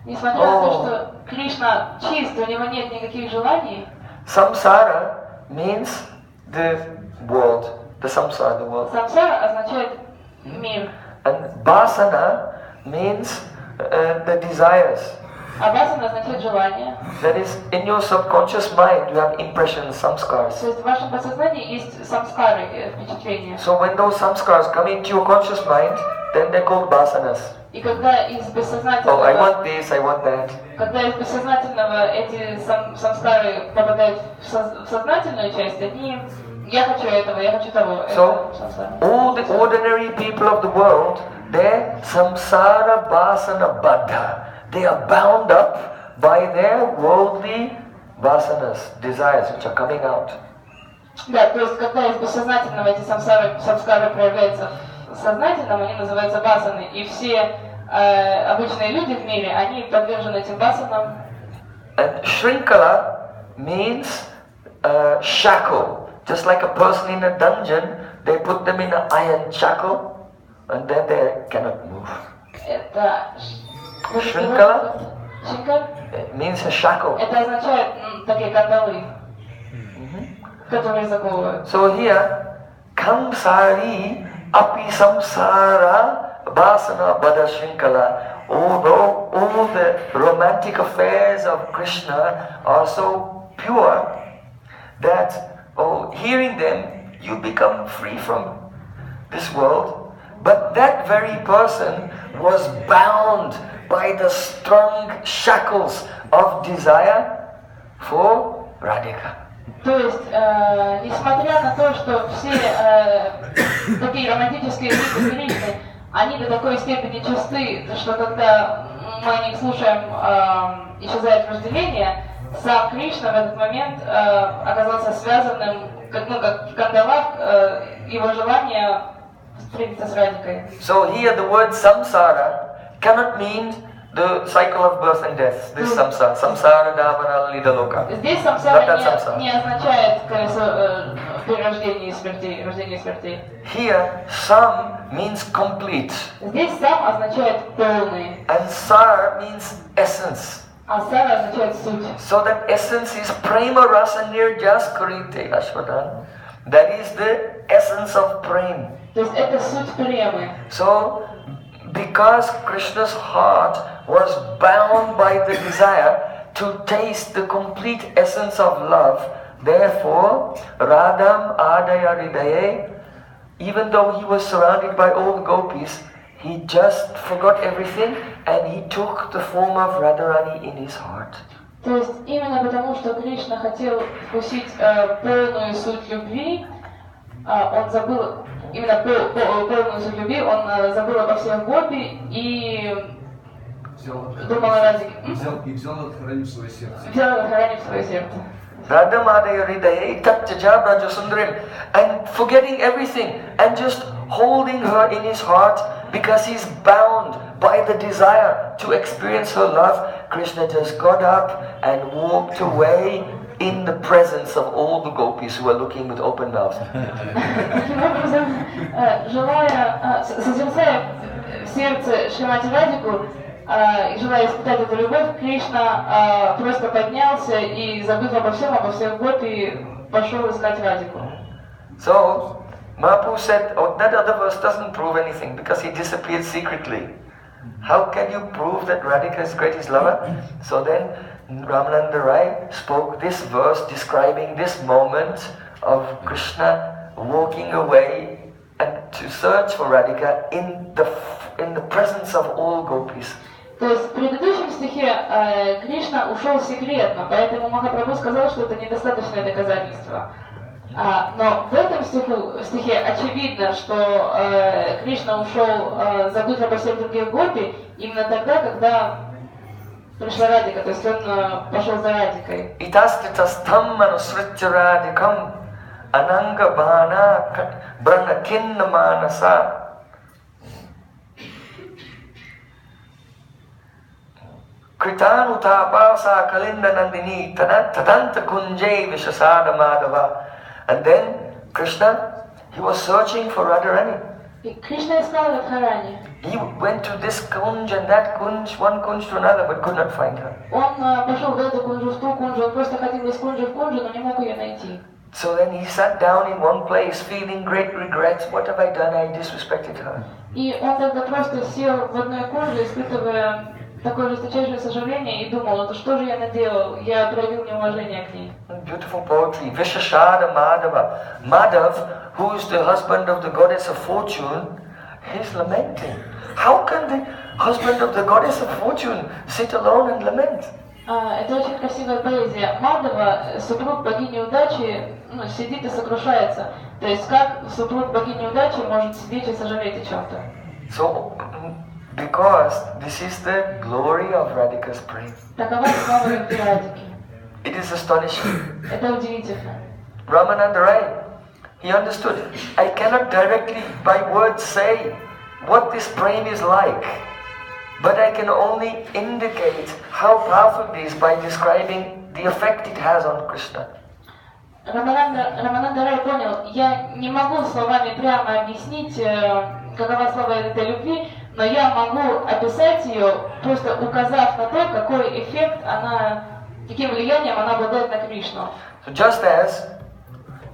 Несмотря на то, что Кришна чист, у него нет никаких желаний. Samsara means the world, the samsara, the world. Самсара означает мир. And basana means the desires. А васана означает желание. That is, in your subconscious mind you have impressions, samskars. То есть в вашем подсознании есть самскары, впечатления. So when those samskars come into your conscious mind, then they're called basanas. И когда из бессознательного... Oh, I want this, I want that. Когда из бессознательного эти самскары попадают в сознательную часть, они... Я хочу этого, я хочу того. So, all the ordinary people of the world, they're samsara basana baddha. They are bound up by their worldly vasanas, desires which are coming out. Да, то есть когда из бессознательного эти самскары проявляются в сознательном, они называются басаны, и все обычные люди в мире, они подвержены этим басанам. And shrinkala means shackle. Just like a person in a dungeon, they put them in an iron shackle, and then they cannot move. Это... Shrinkala? Shrinkala? It means a shackle. Это означает такие кандалы. которые заковывают. So here, kamsari api samsara vasana bada shrinkala. Although all the romantic affairs of Krishna are so pure that hearing them you become free from this world, but that very person was bound by the strong shackles of desire for Radhika. То есть, несмотря на то, что все такие романтические виды Кришны, они до такой степени чисты, что когда мы о них слушаем, исчезает вожделение, сам Кришна в этот момент оказался связанным, как в кандалах, его желание встретиться с Радикой. So here the word samsara cannot mean the cycle of birth and death. This samsara, samsara davana lidaloka. Здесь самсара не означает колесо перерождения и смертей, рождения и смертей. Here sam means complete. Здесь сам означает полный. And sar means essence. А сара означает суть. So that essence is prema rasa nirjas karite ashvadan. That is the essence of prema. То есть это суть премы. So, because Krishna's heart was bound by the desire to taste the complete essence of love, therefore, Radham Adaya Ridaye, even though he was surrounded by all the gopis, he just forgot everything and he took the form of Radharani in his heart. То есть именно потому, что Кришна хотел вкусить полную суть любви, он забыл именно полную суть любви, он забыл обо всех гопи и думал о Радике. Взял это хранить в свое сердце. Взял это хранить в свое сердце. Radhamadaya Hridaye Tatyaja Brajasundarim, and forgetting everything and just holding her in his heart because he's bound by the desire to experience her love. Krishna just got up and walked away in the presence of all the gopis who were looking with open mouths. Таким образом, созерцая в сердце Шримати Радику, и желая испытать эту любовь, Кришна просто поднялся и, забыв обо всех гопи, пошел искать Радику. So, Mahaprabhu said, that other verse doesn't prove anything because he disappeared secretly. How can you prove that Radhika is greatest lover? So then Ramanand Rai spoke this verse describing this moment of Krishna walking away and to search for Radhika in the presence of all gopis. То есть в предыдущем стихе Кришна ушел секретно, поэтому Махапрабху сказал, что это недостаточное доказательство. Но в этом стихе очевидно, что Кришна ушел, забыв обо всех других гопи, именно тогда, когда пришла Радика, то есть он пошел за Радикой. Itastitastam manusritya radikam ananga bhana branakinna manasa. Kritanu tapasa kalinda nandini tadanta kunjay vishasada madhava. And then Krishna, he was searching for Radharani. И Кришна искал Радхарани. He went to this kunj and that kunj, one kunj to another, but could not find her. Он пошел в эту кунджу, в ту кунджу, он просто ходил из кунджи в кунджу, но не мог ее найти. So then he sat down in one place, feeling great regret. What have I done? I disrespected her. И он тогда просто сел в одной кунже, испытывая такое жесточайшее сожаление, и думал, это что же я наделал? Я проявил неуважение к ней. Beautiful poetry. Vishashada Madhava. Madhav, who is the husband of the goddess of fortune, is lamenting. How can the husband of the goddess of fortune sit alone and lament? Это очень красивая поэзия. Мадхава, супруг богини удачи, сидит и сокрушается. То есть как супруг богини удачи может сидеть и сожалеть о чем-то? So, because this is the glory of Radhika's praise. Такова слава любви Радики. It is astonishing. Это удивительно. Ramanand Rai, he understood. I cannot directly by words say what this prema is like, but I can only indicate how powerful it is by describing the effect it has on Krishna. Рамананда Рай понял, я не могу словами прямо объяснить, какова слава этой любви, но я могу описать ее, просто указав на то, какой эффект каким влиянием она обладает на Кришну. So just as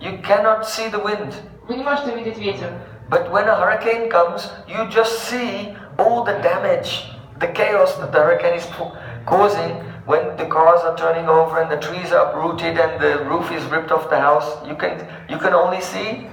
you cannot see the wind. Вы не можете увидеть ветер. But when a hurricane comes, you just see all the damage, the chaos that the hurricane is causing when the cars are turning over and the trees are uprooted and the roof is ripped off the house. You can only see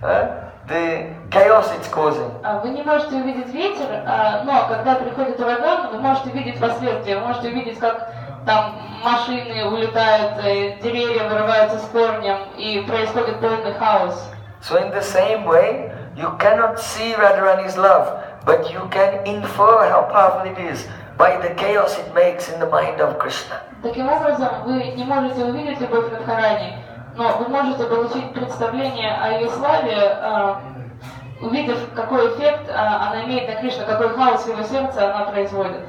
the chaos it's causing. Вы не можете увидеть ветер, но когда приходит ураган, вы можете видеть последствия. Вы можете видеть, как там машины улетают, деревья вырываются с корнем и происходит полный хаос. So in the same way, you cannot see Radharani's love, but you can infer how powerful it is by the chaos it makes in the mind of Krishna. Таким образом, вы не можете увидеть любовь Радхарани, но вы можете получить представление о ее славе, увидев, какой эффект она имеет на Кришну, какой хаос в его сердце она производит.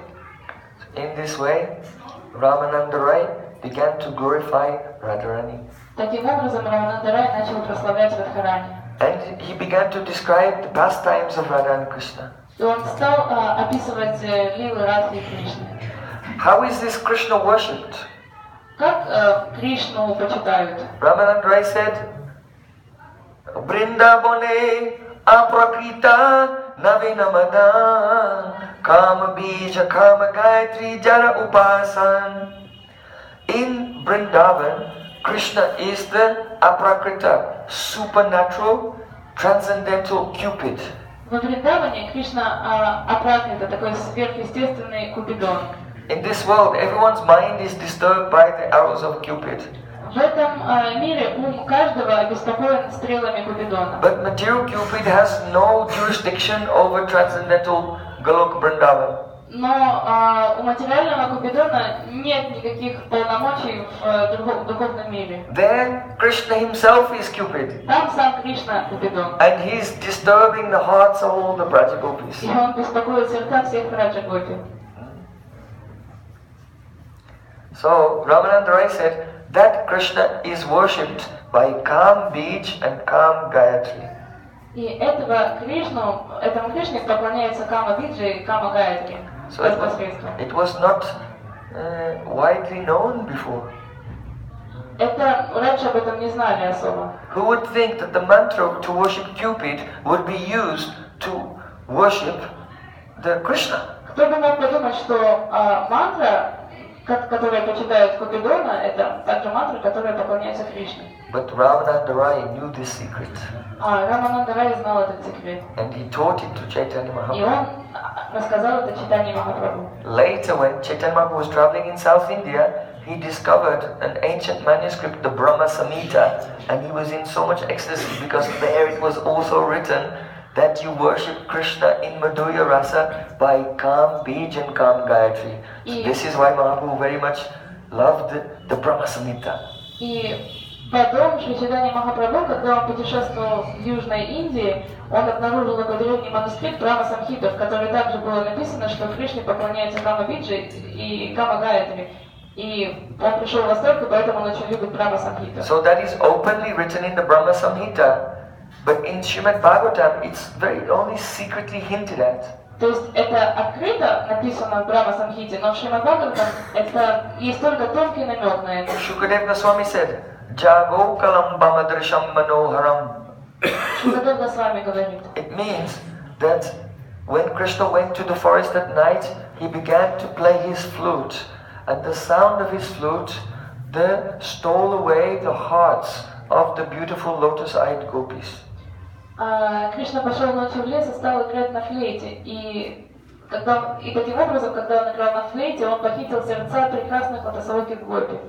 In this way, Ramanand Rai began to glorify Radharani. Таким образом, Рамананда Рай начал прославлять Радхарани. And he began to describe the pastimes of Radha and Krishna. И он стал описывать лилы Радхи и Кришны. How is this Krishna worshipped? Как Кришну почитают? Ramanand Rai said, Vrindavane aprakrita navinamada kama bija kama gayatri jara upasan. In Vrindavan, Krishna is the aprakrita, supernatural, transcendental Cupid. Во Вриндаване Кришна Апракрита, такой сверхъестественный Купидон. In this world, everyone's mind is disturbed by the arrows of Cupid. В этом мире ум каждого обеспокоен стрелами Купидона. But material Cupid has no jurisdiction over transcendental Golok Vrindavan. Но у материального Купидона нет никаких полномочий в духовном мире. There, Krishna himself is Cupid. Там сам Кришна Купидон. And he's disturbing the hearts of all the Brajagopis. И он беспокоит сердца всех Раджагопи. So, Ramanand Rai said that Krishna is worshipped by Kam Bij and Kam Gayatri. И этому Кришне поклоняется Кама Биджи и Кама Гаятри. So it was not widely known before. Это раньше об этом не знали особо. Who would think that the mantra to worship Cupid would be used to worship the Krishna? Кто бы мог подумать, что мантра, которая почитает Купидона, это также мантра, которая поклоняется Кришне. But Ramananda Rai knew this secret. Рамананда Рай знал этот секрет. And he taught it to Chaitanya И Mahaprabhu. он рассказал это Чайтанье Махапрабху. Later, when Chaitanya Mahaprabhu was traveling in South India, he discovered an ancient manuscript, the Brahma Samhita, and he was in so much ecstasy because there it was also written that you worship Krishna in Madhurya Rasa by Kam Bij and Kam Gayatri. So this is why Mahaprabhu very much loved the Brahma Samhita. И потом Шри Чайтанья Махапрабху, когда он путешествовал в Южной Индии, он обнаружил такой древний манускрипт Брахма Самхита, в котором также было написано, что Кришне поклоняется Кама Биджи и Кама Гаятри. И он пришел в восторг, и поэтому он очень любит Брахма Самхита. So that is openly written in the Brahma Samhita, but in Srimad Bhagavatam it's very only secretly hinted at. То есть это открыто написано в Брахма Самхите, но в Шримад Бхагаватам это есть только тонкий намек на это. Shukadeva Goswami said, Jago kalam bamadrasham manoharam. Шукадев Госвами говорит. It means that when Krishna went to the forest at night, he began to play his flute. And the sound of his flute stole away the hearts of the beautiful lotus-eyed gopis. Кришна пошел ночью в лес и стал играть на флейте. И таким образом, когда он играл на флейте, он похитил сердца прекрасных лотосовых гопи.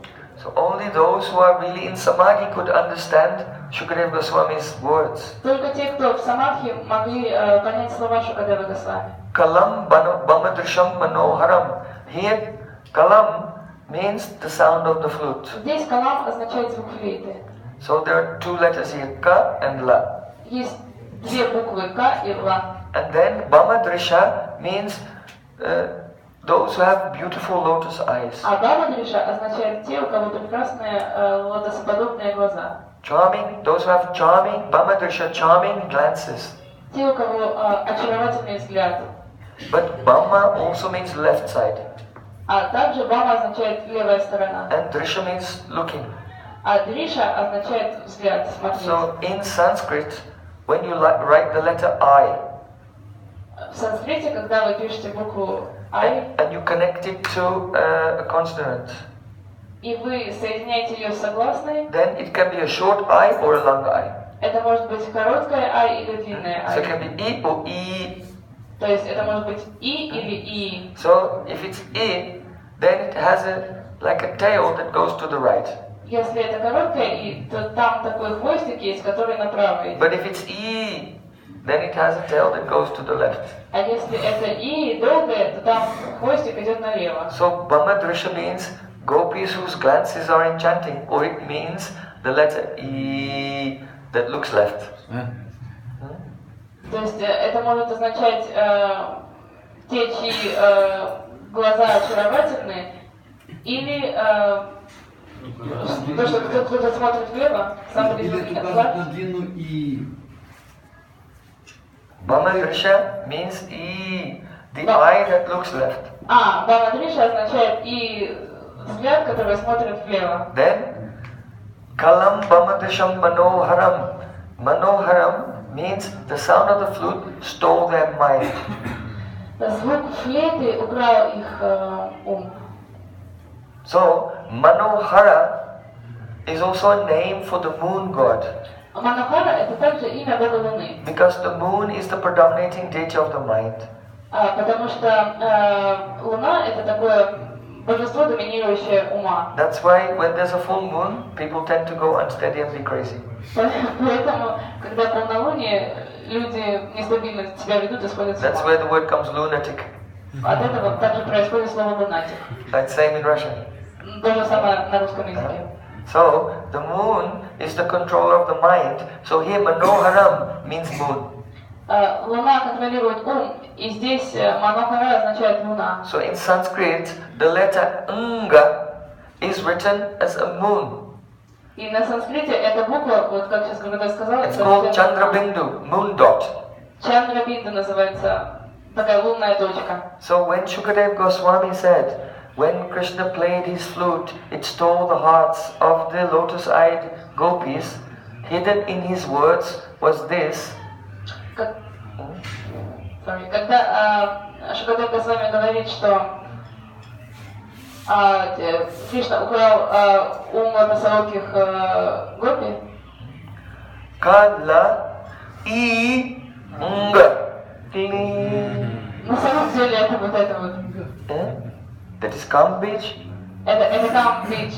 So only those who are really in samadhi could understand Shukadeva Goswami's words. Только те, кто в самадхи, могли понять слова Шукадева Госвами. Kalam bamadrasham manoharam. Here, kalam means the sound of the flute. Здесь калам означает звук флейты. So there are two letters here, ka and la. Есть две буквы К и Ла. And then bamadrisha means those who have beautiful lotus eyes. А Бамадриша означает те, у кого прекрасные лотосоподобные глаза. Charming, those who have charming, bamadrisha, charming glances. Те, у кого очаровательный взгляд. But bama also means left side. А также Бама означает левая сторона. And drisha means looking. А дриша означает взгляд, смотреть. So in Sanskrit, when you write the letter I, В санскрите, когда вы пишете букву I, and you connect it to a consonant, и вы соединяете ее с согласной, then it can be a short I or a long I. это может быть короткое I или длинное So it I. can be I or E. То есть это может быть И или И. So if it's I, then it has like a tail that goes to the right. Если это короткое И, то там такой хвостик есть, который направо идет. But if it's E, then it has a tail that goes to the left. А если это И долгое, то там хвостик идет налево. So Bhamadrisha means gopis whose glances are enchanting, or it means the letter E that looks left. То есть это может означать те, чьи глаза очаровательны, или то, что кто-то смотрит влево, somebody Или looking at туда left. на длину И. Bhamadrisha means E, the eye that looks left. Бхамадриша означает и взгляд, который смотрит влево. Then Kalam Bhamadrisham Manoharam. Manoharam means the sound of the flute stole their mind. Звук флейты украл их ум. So Manohara is also a name for the moon god, Манохара это также имя Бога Луны, because the moon is the predominating deity of the mind. потому что Луна это такое божество, доминирующее ума. That's why when there's a full moon, people tend to go unsteady and be crazy. Поэтому, когда полнолуние, люди нестабильно себя ведут и сходят с That's ума. where the word comes lunatic. От этого также происходит слово лунатик. That's same in Russian. То же самое на русском языке. So the moon is the controller of the mind. So here Manoharam means moon. Луна контролирует ум, и здесь Манохара означает луна. So in Sanskrit, the letter Nga is written as a moon. И на санскрите эта буква, вот как сейчас Гурудев сказал, It's called Chandrabindu, moon dot. Чандрабинду называется, такая лунная точка. So when Shukadev Goswami said, when Krishna played his flute, it stole the hearts of the lotus-eyed gopis, hidden in his words was this. Когда Шукадев Госвами говорит, что Кришна украл ум лотосороких гопи, Kala I Nga. на самом деле это вот это вот. That is Kam Beach. Это там бич,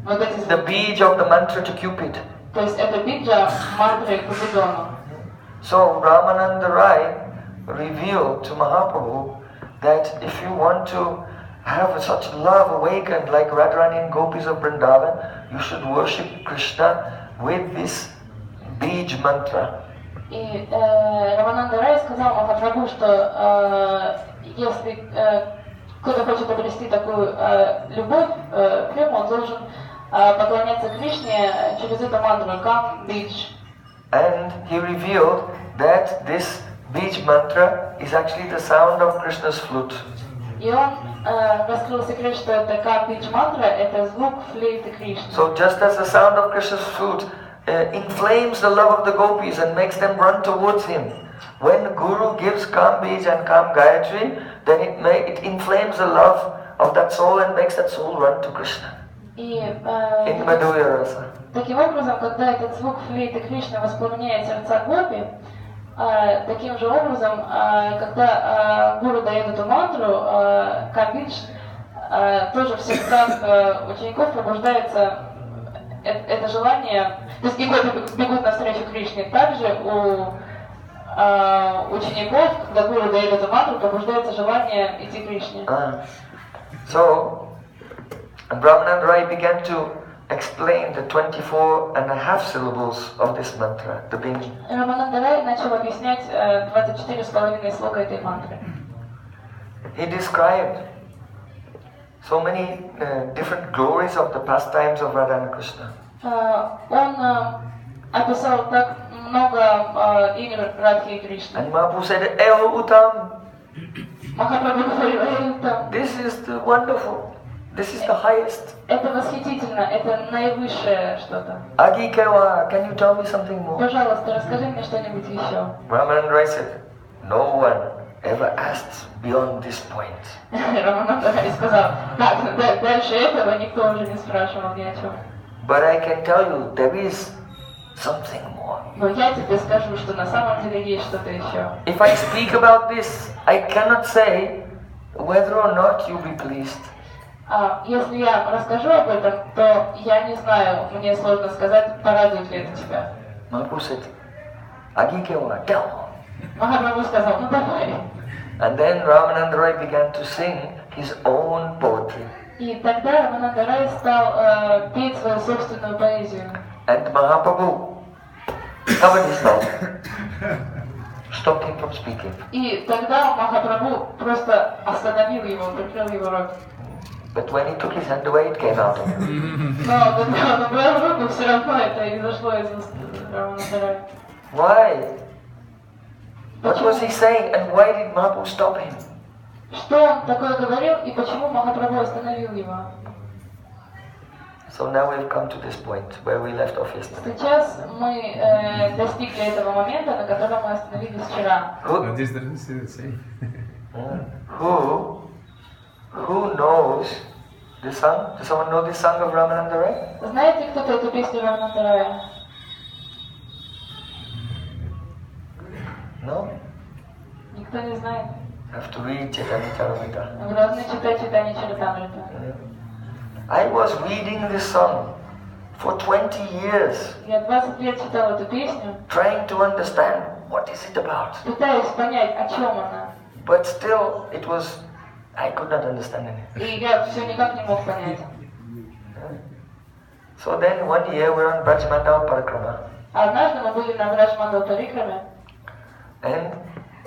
вот эти The звуки. beach of the mantra to Cupid. То есть это биджа мантры Купидону. So Ramanand Rai revealed to Mahaprabhu that if you want to have such love awakened like Radharani and Gopis of Vrindavan, you should worship Krishna with this Bij mantra. И Рамананда Рай сказал Махапрабху, что если кто-то хочет обрести такую любовь к нему, он должен поклоняться Кришне через эту мантру Кам Бидж. And he revealed that this Bij mantra is actually the sound of Krishna's flute. И он раскрыл секрет, что это Кам Бидж мантра, это звук флейты Кришны. So just as the sound of Krishna's flute inflames the love of the gopis and makes them run towards him, when the Guru gives Kam Bij and Kam Gayatri, then it inflames the love of that soul and makes that soul run to Krishna. И In Madhurya Rasa. таким образом, когда этот звук флейты Кришны воспламеняет сердца гопи, таким же образом, когда гуру дает эту мантру, Кабидж, тоже в сердцах учеников пробуждается это желание, то есть и гопи бегут навстречу Кришне. Также у учеников, когда гуру дает эту мантру, пробуждается желание идти к Кришне. So, Brahmanand Rai began to explain the 24.5 syllables of this mantra, the Bij. Рамананда Рай начал объяснять 24,5 слога этой мантры. He described so many different glories of the pastimes of Radha and Krishna. Он описал так много игр Радхи и Кришны. And Mahaprabhu said, Eo Uttam, Махапрабху говорил, это this is the wonderful. This is the highest. Это восхитительно, это наивысшее что-то. Agikewa, can you tell me something more? Пожалуйста, расскажи мне что-нибудь еще. Ramanand Rai said, no one ever asks beyond this point. Рамананд сказал, так, дальше этого никто уже не спрашивал ни о чем. But I can tell you, there is something more. Но я тебе скажу, что на самом деле есть что-то еще. If I speak about this, I cannot say whether or not you'll be pleased. Если я расскажу об этом, то я не знаю, мне сложно сказать, порадует ли это тебя. Mahaprabhu said, Agikewa, tell. Махапрабху сказал, ну давай. And then Ramanand Rai began to sing his own poetry. И тогда Рамананд Рай стал петь свою собственную поэзию. And Mahaprabhu covered his mouth, stopped him from speaking. И тогда Махапрабху просто остановил его, прикрыл его рот. But when he took his hand away, it came out of him. Но когда он убрал руку, все равно это изошло из уст Рамананда Рая. Why? What was he saying and why did Mahaprabhu stop him? Что он такое говорил и почему Махапрабху остановил его? So now we've come to this point where we left off yesterday. Сейчас мы достигли этого момента, на котором мы остановились вчера. No, this doesn't say the same. Who knows the song? Does someone know this song of Ramanand Rai? Знаете кто-то эту песню Рамананда Рая? No? Никто не знает. Have to read Chaitanya Charitamrita. Вы должны читать читание Чаритамрита. I was reading this song for 20 years, Я 20 лет читал эту песню, trying to understand what is it about. пытаясь понять, о чем она. But still, I could not understand anything. И я все никак не мог понять. So then one year we're on Brajmandal Parikrama, Однажды мы были на Браджмандал Парикраме, and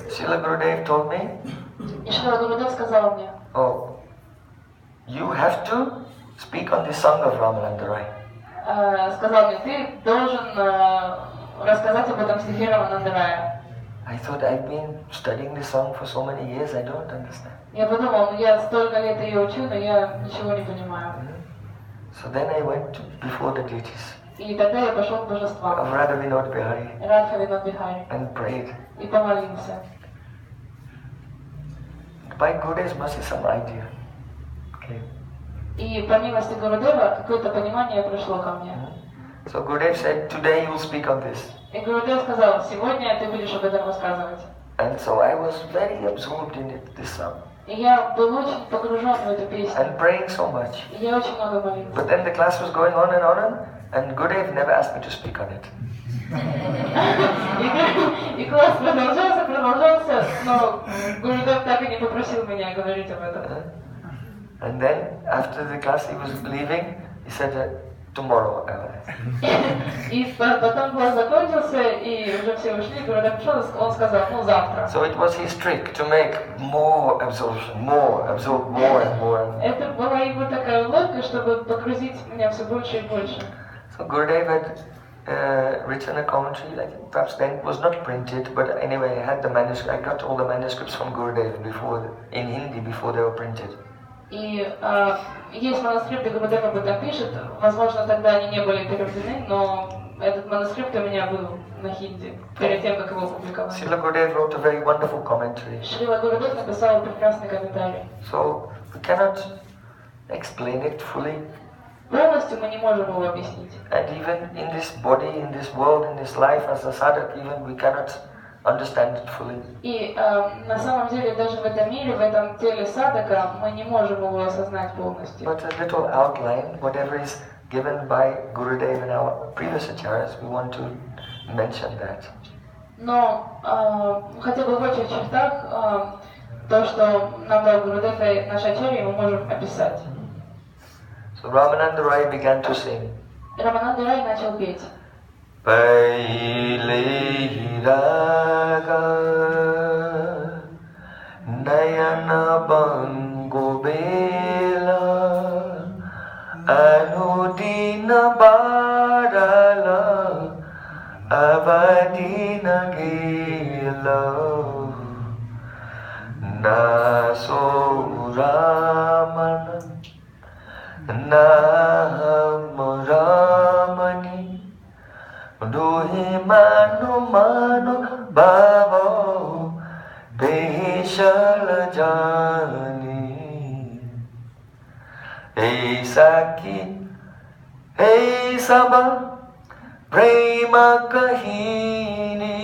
Srila Gurudev told me, и Шрила Гурудев сказал мне, oh, you have to speak on the song of Ramanand Rai. сказал мне, ты должен рассказать об этом стихе Рамананда Рая. I thought I've been studying this song for so many years, I don't understand. Я подумал, я столько лет ее учу, но я ничего не понимаю. So then I went before the deities И тогда я пошел к божествам, of Radha Vinod Bihari Радха Винод Бихари, and prayed. и помолился. By Gurudev's mercy, some idea came. И по милости Гурудева какое-то понимание пришло ко мне. So Gurudev said, today you'll speak on this. И Гурудев сказал, сегодня ты будешь об этом рассказывать. And so I was very absorbed in it, this song, И я был очень погружен в эту песню. and praying so much. И я очень много молился. But then the class was going on, and Gurudev never asked me to speak on it. И класс продолжался, но Гурудев так и не попросил меня говорить об этом. And then, after the class he was leaving, he said, tomorrow I will ask. И потом класс закончился, и уже все ушли, Гурудев пришел, он сказал, ну завтра. So it was his trick to make more absorption, more, absorb more and more. Это была его такая уловка, чтобы погрузить меня все больше и больше. So Gurudev had written a commentary, like perhaps then it was not printed, but anyway I had the manuscript. I got all the manuscripts from Gurudev in Hindi before they were printed. И есть манускрипты, Гурудев об этом пишет, возможно тогда они не были переведены, но этот манускрипт у меня был на хинди, перед тем, как его опубликовали. Srila Gurudev wrote a very wonderful commentary. Шрила Гурудев написал прекрасный комментарий. So we cannot explain it fully. Полностью мы не можем его объяснить. And even in this body, in this world, in this life, as a sadhak, even we cannot understand it fully. И на самом деле даже в этом мире, в этом теле садака, мы не можем его осознать полностью. But a little outline, whatever is given by Gurudev and our previous acharyas, we want to mention that. Но хотя бы в общих чертах то, что нам дал Гурудев и наш ачарья, мы можем описать. So Ramanand Rai began to sing. Рамананд Рай начал петь. Paile hiraga nayana bango bela anudina barala avadina gela naso Ramana Naham Ramani Duhi Manu Manu Bhavo Behishal Jani Hey Saki Hey Sabha Prema Kahini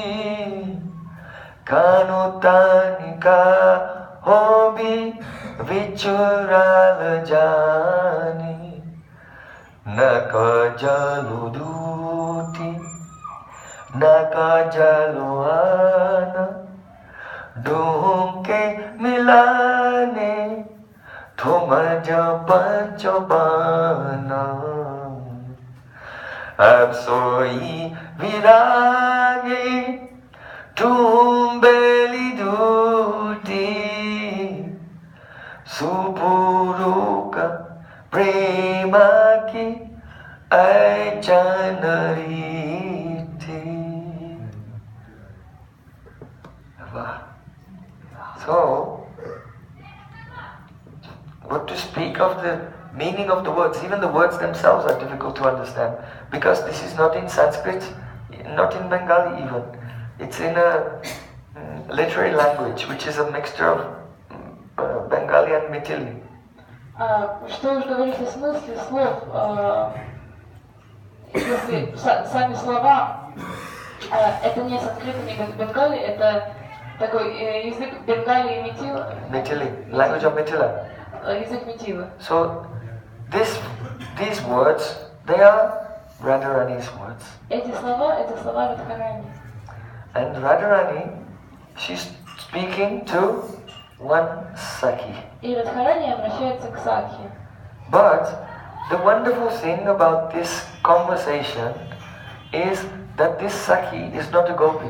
Kanutanika Hobi Vichural Jani Naka Jaluduti Naka Jaluana Dunke Milane Thumaja Panchobana Absoi Virage Tumbeli Duti Supuruka Premaki Aichanariti. So, what to speak of the meaning of the words? Even the words themselves are difficult to understand because this is not in Sanskrit, not in Bengali even. It's in a literary language which is a mixture of Bengali and Mithili. Что уж говорить о смысле слов, если сами слова, это не санскрит, не бенгали, это такой язык Бенгалии и Митила. Mithili, language of Mithila. Язык Митила. So, these words, they are Radharani's words. Эти слова, это слова Радхарани. And Radharani, she's speaking to one Sakhi. И Радхарани обращается к Сакхи. But the wonderful thing about this conversation is that this Sakhi is not a gopi.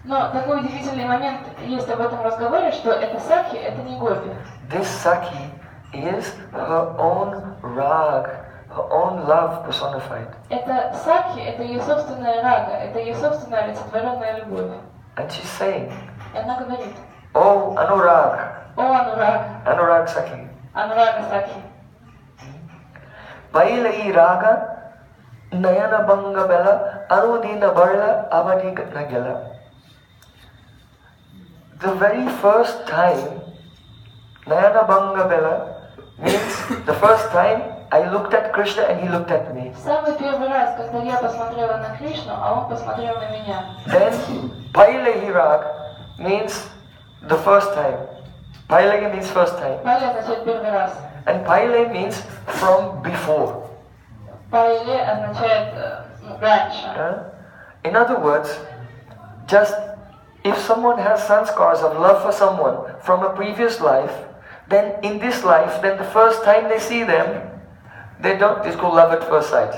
Но такой удивительный момент есть об этом разговоре, что это Сакхи, это не гопи. This Sakhi is her own rag, her own love personified. Это Сакхи, это ее собственная рага, это ее собственная олицетворенная любовь. And she's saying, И она говорит: Oh Anurag, О, Анураг, Anurag Sakhi, Анурага Сакхи, Pailai raga, Nayana banga bela, Anudina barla, Avadi nagela. The very first time, Nayana banga bela means the first time I looked at Krishna and he looked at me. самый первый раз, когда я посмотрела на Кришну, а он посмотрел на меня. Then Pailehi rag means the first time. Pailehi means first time. Пайле означает первый раз. And Paile means from before. Пайле означает раньше. In other words, just if someone has sanskars of love for someone from a previous life, then in this life, then the first time they see them, it's called love at first sight.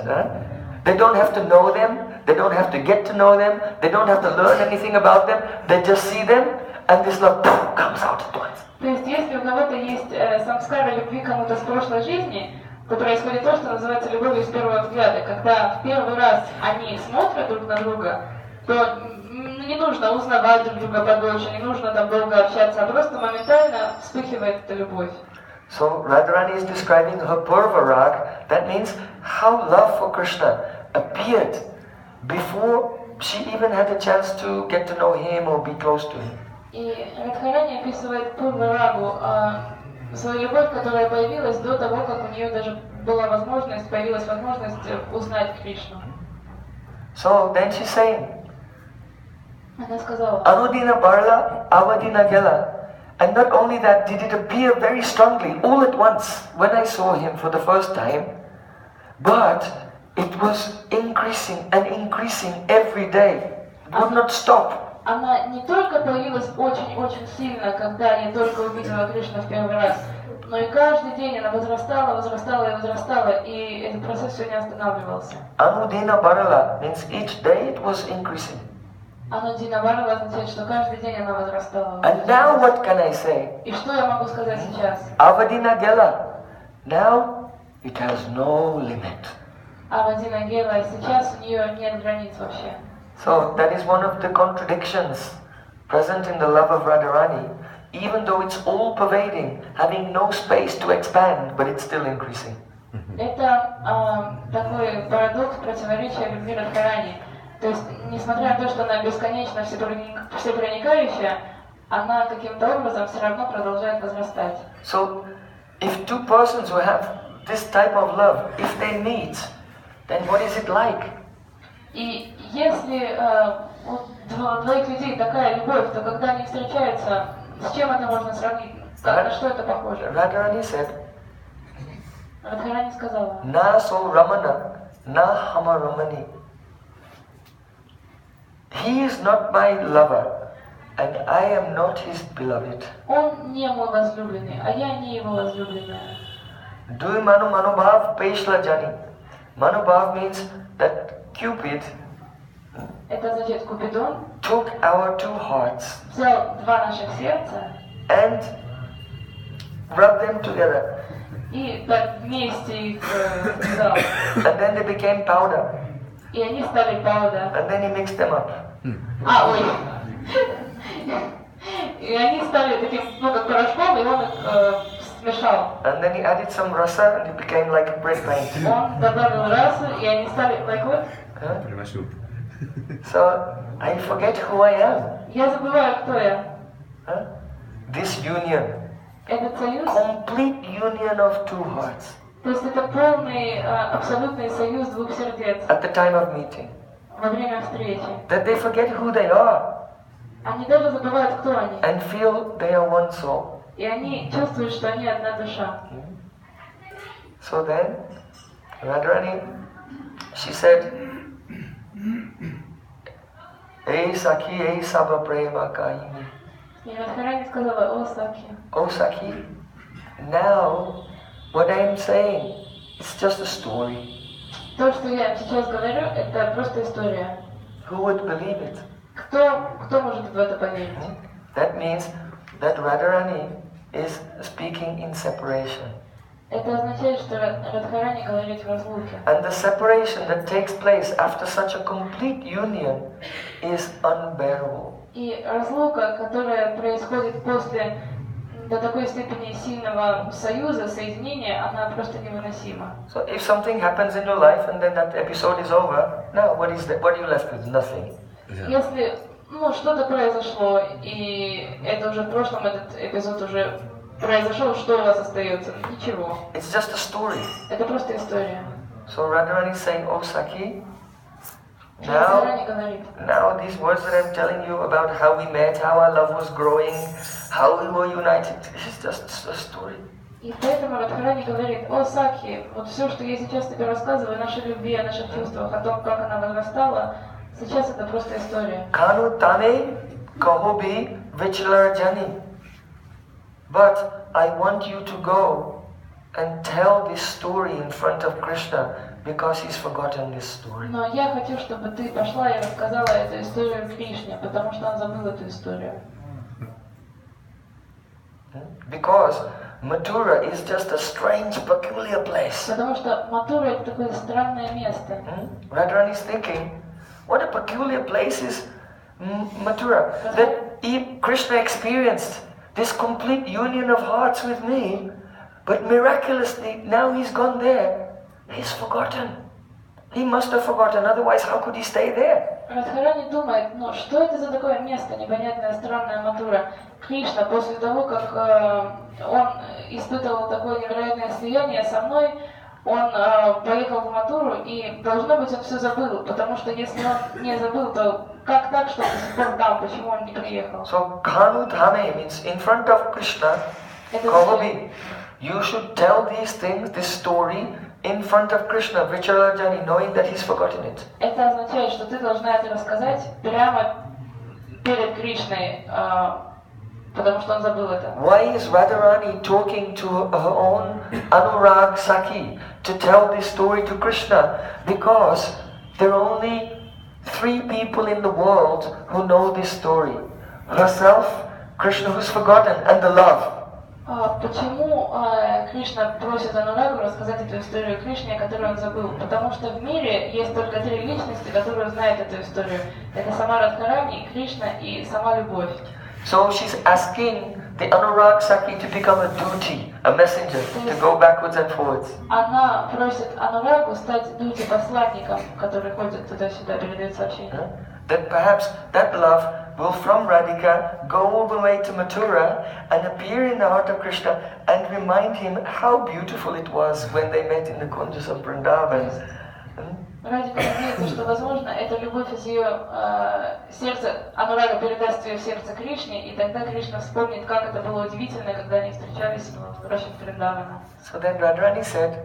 They don't have to know them, they don't have to get to know them, they don't have to learn anything about them, they just see them and this love comes out at once. То есть, если у кого-то есть самскара любви кому-то с прошлой жизни, то происходит то, что называется любовью с первого взгляда. Когда в первый раз они смотрят друг на друга, то не нужно узнавать друг друга подольше, не нужно там долго общаться, а просто моментально вспыхивает эта любовь. So Radharani is describing her Purva rag. That means how love for Krishna appeared before she even had a chance to get to know him or be close to him. И Радхарани описывает Пурварагу, свою любовь, которая появилась до того, как у нее даже появилась возможность узнать Кришну. So then she's saying, Она сказала: Anudina barla, avadina gela. And not only that, did it appear very strongly all at once when I saw him for the first time, but it was increasing and increasing every day. It would not stop. Она не только появилась очень-очень сильно, когда я только увидела Кришну в первый раз, но и каждый день она возрастала, возрастала и возрастала, и этот процесс все не останавливался. Anudina barala means each day it was increasing. Анудина Барала означает, что каждый день она возрастала. And now what can I say? И что я могу сказать сейчас? Avadina gela. Now it has no limit. Авадина Гела, и сейчас у нее нет границ вообще. So that is one of the contradictions present in the love of Radharani, even though it's all pervading, having no space to expand, but it's still increasing. Это такой парадокс противоречия любви Радхарани. То есть, несмотря на то, что она бесконечно всепроникающая, она каким-то образом все равно продолжает возрастать. So, if two persons who have this type of love, if they meet, then what is it like? И если у двоих людей такая любовь, то когда они встречаются, с чем это можно сравнить? На что это похоже? Radharani said, Радхарани сказала, Na so Ramana, na hama Ramani. He is not my lover, and I am not his beloved. он не мой возлюбленный, а я не его возлюбленная. Dui manu manubhav peshla jani. Manubhav means that Cupid Это значит, Купидон took our two hearts взял два наших сердца and rubbed them together, и так вместе их взял. and then they became powder, И они стали пауда. and then he mixed them up. Ой. И они стали таким, ну, как порошком, и он их смешал. And then he added some rasa, and it became like bread paint. Он добавил расу, и они стали, like what? Huh? Превращу. So I forget who I am. Я забываю, кто я. Huh? This union, Этот союз, complete union of two hearts то есть это полный, абсолютный союз двух сердец at the time of meeting. во время встречи. That they forget who they are Они даже забывают, кто они. and feel they are one soul. И они чувствуют, что они одна душа. So then, Radharani, she said, Ei Sakhi, Ei Sabha Prema Kahini. И Радхарани сказала, о, Сакхи, Oh Sakhi, now what I am saying is just a story. то, что я сейчас говорю, это просто история. Who would believe it? Кто может в это поверить? That means that Radharani is speaking in separation. Это означает, что Радхарани говорит в разлуке. And the separation that takes place after such a complete union is unbearable. И разлука, которая происходит после до такой степени сильного союза, соединения, она просто невыносима. So if something happens in your life and then that episode is over, now what are you left with? Nothing. Если что-то произошло, и это уже в прошлом, этот эпизод уже произошел, что у вас остается? Ничего. It's just a story. Это просто история. So Radharani is saying, oh Sakhi, Радхарани говорит, now these words that I'm telling you about how we met, how our love was growing, how we were united, this is just a story. и поэтому Радхарани говорит, о, Сакхи, вот все, что я сейчас тебе рассказываю о нашей любви, о наших чувствах, о том, как она возрастала, сейчас это просто история. Kanu tame kahobi vichlar jani. But I want you to go and tell this story in front of Krishna because he's forgotten this story. Но я хочу, чтобы ты пошла и рассказала эту историю Кришне, потому что он забыл эту историю. Because Mathura is just a strange, peculiar place. Потому что Матура это такое странное место. Radharani is thinking, what a peculiar place is Mathura. That Krishna experienced this complete union of hearts with me, but miraculously now he's gone there. He's forgotten. He must have forgotten, otherwise how could he stay there? Радхарани думает, что это за такое место, непонятная, странная Матура. Кришна, после того, как он испытывал такое невероятное слияние со мной, он поехал в Матуру, и, должно быть, он все забыл, потому что если он не забыл, то как так, что он до сих пор там, почему он не приехал? So, Kanu Dhame means in front of Krishna, Kahobi, you should tell these things, this story, in front of Krishna, Vicharajani, knowing that he's forgotten it. Это означает, что ты должна это рассказать прямо перед Кришной, потому что он забыл это. Why is Radharani talking to her own Anurag Sakhi to tell this story to Krishna? Because there are only 3 people in the world who know this story. Herself, Krishna who's forgotten, and the love. Почему Кришна просит Анурагу рассказать эту историю Кришне, которую он забыл? Потому что в мире есть только 3 личности, которые знают эту историю. Это сама Радхарани, Кришна и сама любовь. So she's asking the Anurag Saki to become a duty, a messenger, to go backwards and forwards. Она просит Анурагу стать дути посланником, который ходит туда-сюда, передает сообщения. That perhaps that love will from Radhika go all the way to Mathura and appear in the heart of Krishna and remind him how beautiful it was when they met in the Kunjas of Vrindavan. Радика надеется, что, возможно, эта любовь из ее сердца, Анурага передаст ее в сердце Кришне, и тогда Кришна вспомнит, как это было удивительно, когда они встречались в роще Вриндавана. So then Radharani said,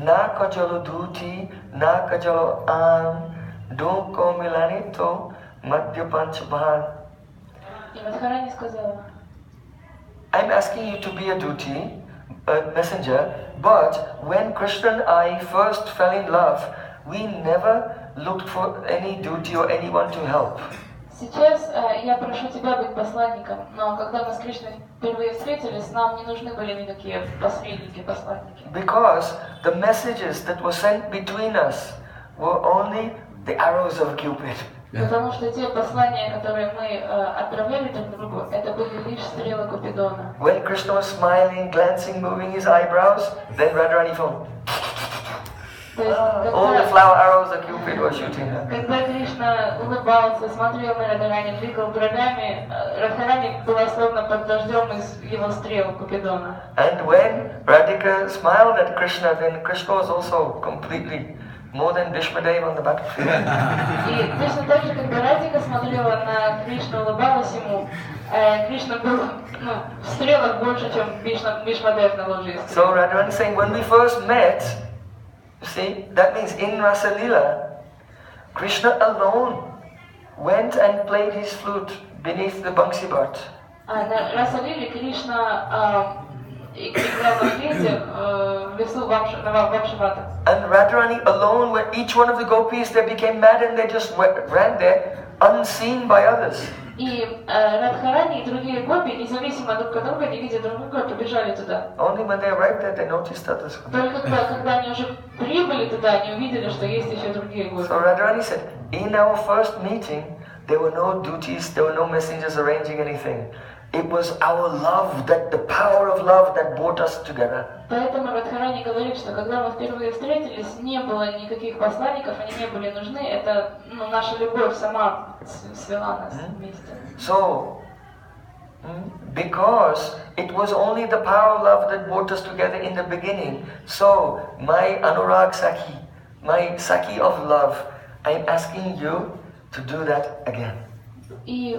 Na kajalo dhuti, na kajalo an, dunko milanito, madhya panchabhan. И Радхарани сказала, I'm asking you to be a duty, a messenger, but when Krishna and I first fell in love, we never looked for any duty or anyone to help. сейчас я прошу тебя быть посланником, но когда мы с Кришной впервые встретились, нам не нужны были никакие посредники, посланники. Because the messages that were sent between us were only the arrows of Cupid. Потому что те послания, которые мы отправляли друг другу, это были лишь стрелы Купидона. When Krishna was smiling, glancing, moving his eyebrows, then Radharani found То есть, all the flower arrows that Cupid was shooting her. когда Кришна улыбался, смотрел на Радхарани, двигал бровями, Радхарани была словно под дождем из его стрел Купидона. And when Radhika smiled at Krishna, then Krishna was also completely more than Bhishmadev on the battlefield. И точно так же, когда Радика смотрела на Кришну, улыбалась ему, Кришна был в стрелах больше, чем Бхишмадев на ложе. So Radharani is saying, when we first met, you see, that means in Rasa Leela, Krishna alone went and played his flute beneath the Bansi Bhat. На Расалиле Кришна играл на флейте в лесу Вамшивата. And Radharani alone, when each one of the gopis, they became mad and they just ran there, unseen by others. И Радхарани и другие гопи, независимо друг от друга, не видя друг друга, побежали туда. Only when they arrived there, they noticed others. Только когда они уже прибыли туда, они увидели, что есть еще другие гопи. So Radharani said, in our first meeting, there were no duties, there were no messengers arranging anything. It was our love, that the power of love that brought us together. Поэтому Радхарани говорит, что когда мы впервые встретились, не было никаких посланников, они не были нужны. Это наша любовь сама свела нас вместе. So, because it was only the power of love that brought us together in the beginning, so my Anurag Saki, my Saki of love, I'm asking you to do that again. И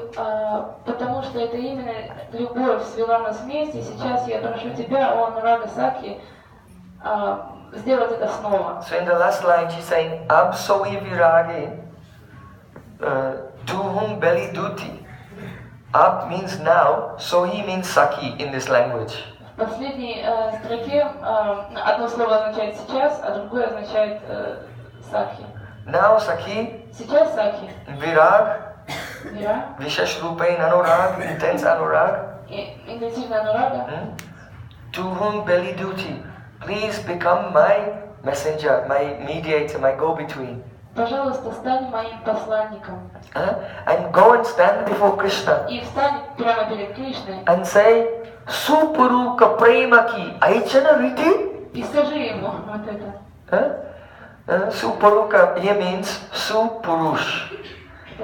потому что это именно любовь свела нас вместе, сейчас я прошу тебя, о Анурага Саки, сделать это снова. So in the last line she's saying, Ab soi virage, to whom belly duty. Ab means now, sohi means Saki in this language. В последней строке одно слово означает сейчас, а другое означает Саки. Now Saki, Сейчас Саки. Virag, Вира. Vishesh Rupain Anurag, intense Anurag. Интенсивная Анурага. To whom belly duty, please become my messenger, my mediator, my go-between. Пожалуйста, стань моим посланником. And go and stand before Krishna И встань прямо перед Кришной. and say, Supuruka Premaki Aichana Riti. И скажи ему вот это. Supuruka here means Supurush.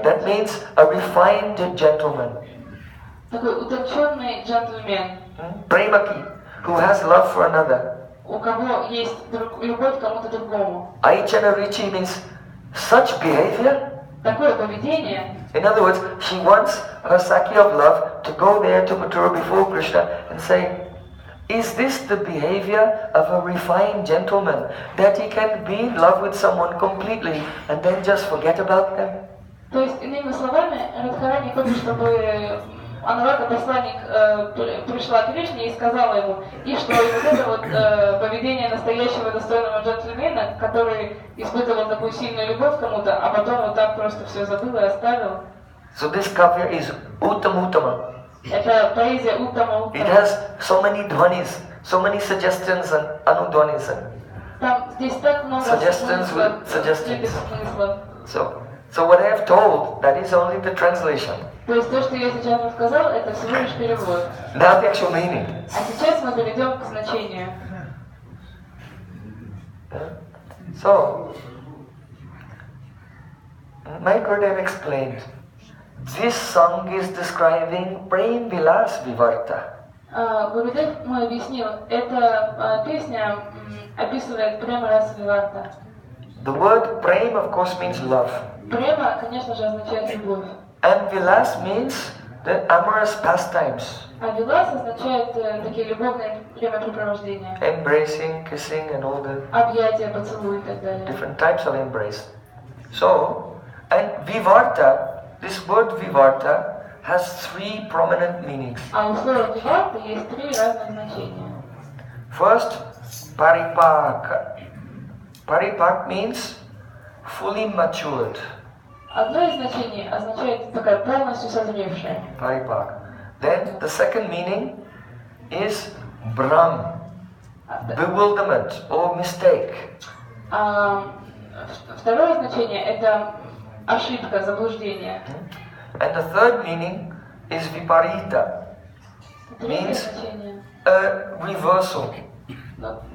That means a refined gentleman. Такой утонченный джентльмен, Premaki, who has love for another. у кого есть любовь к кому-то другому. Aichana Richi means such behavior. Такое поведение. In other words, she wants her Saki of love to go there to Mathura before Krishna and say, is this the behavior of a refined gentleman, that he can be in love with someone completely and then just forget about them? То есть, иными словами, Радхарани хочет, чтобы Анурага, посланник, пришла к Кришне и сказала ему, и что и вот это вот поведение настоящего достойного джентльмена, который испытывал такую сильную любовь к кому-то, а потом вот так просто все забыл и оставил. So this kavya is Uttamutama. Это поэзия Уттама It Уттама. has so many dhvanis, so many suggestions and anudhvanis. Там здесь так много Suggestions with смыслов, suggestions. смыслов. So So what I have told, that is only the translation, То есть то, что я сейчас рассказал, это всего лишь перевод. not the actual meaning. А сейчас мы перейдем к значению. So, my Gurudev explained, this song is describing Prem Vilas Vivarta. Гурудев мой объяснил, эта песня описывает према раса виварта. The word Prem, of course, means love. Према, конечно же, означает любовь. And Vilas means the amorous pastimes. А вилас означает такие любовные времяпрепровождения. Embracing, kissing, and all the Объятия, поцелуи и так далее. different types of embrace. So, and Vivarta, this word Vivarta has three prominent meanings. А у слова виварта есть три разных значения. First, Paripaka. Paripak means fully matured. Одно из значений означает такая полностью созревшая. Paripak. Then the second meaning is Brahm, bewilderment or mistake. Второе значение это ошибка, заблуждение. And the third meaning is Viparita. Третье Means значение a reversal,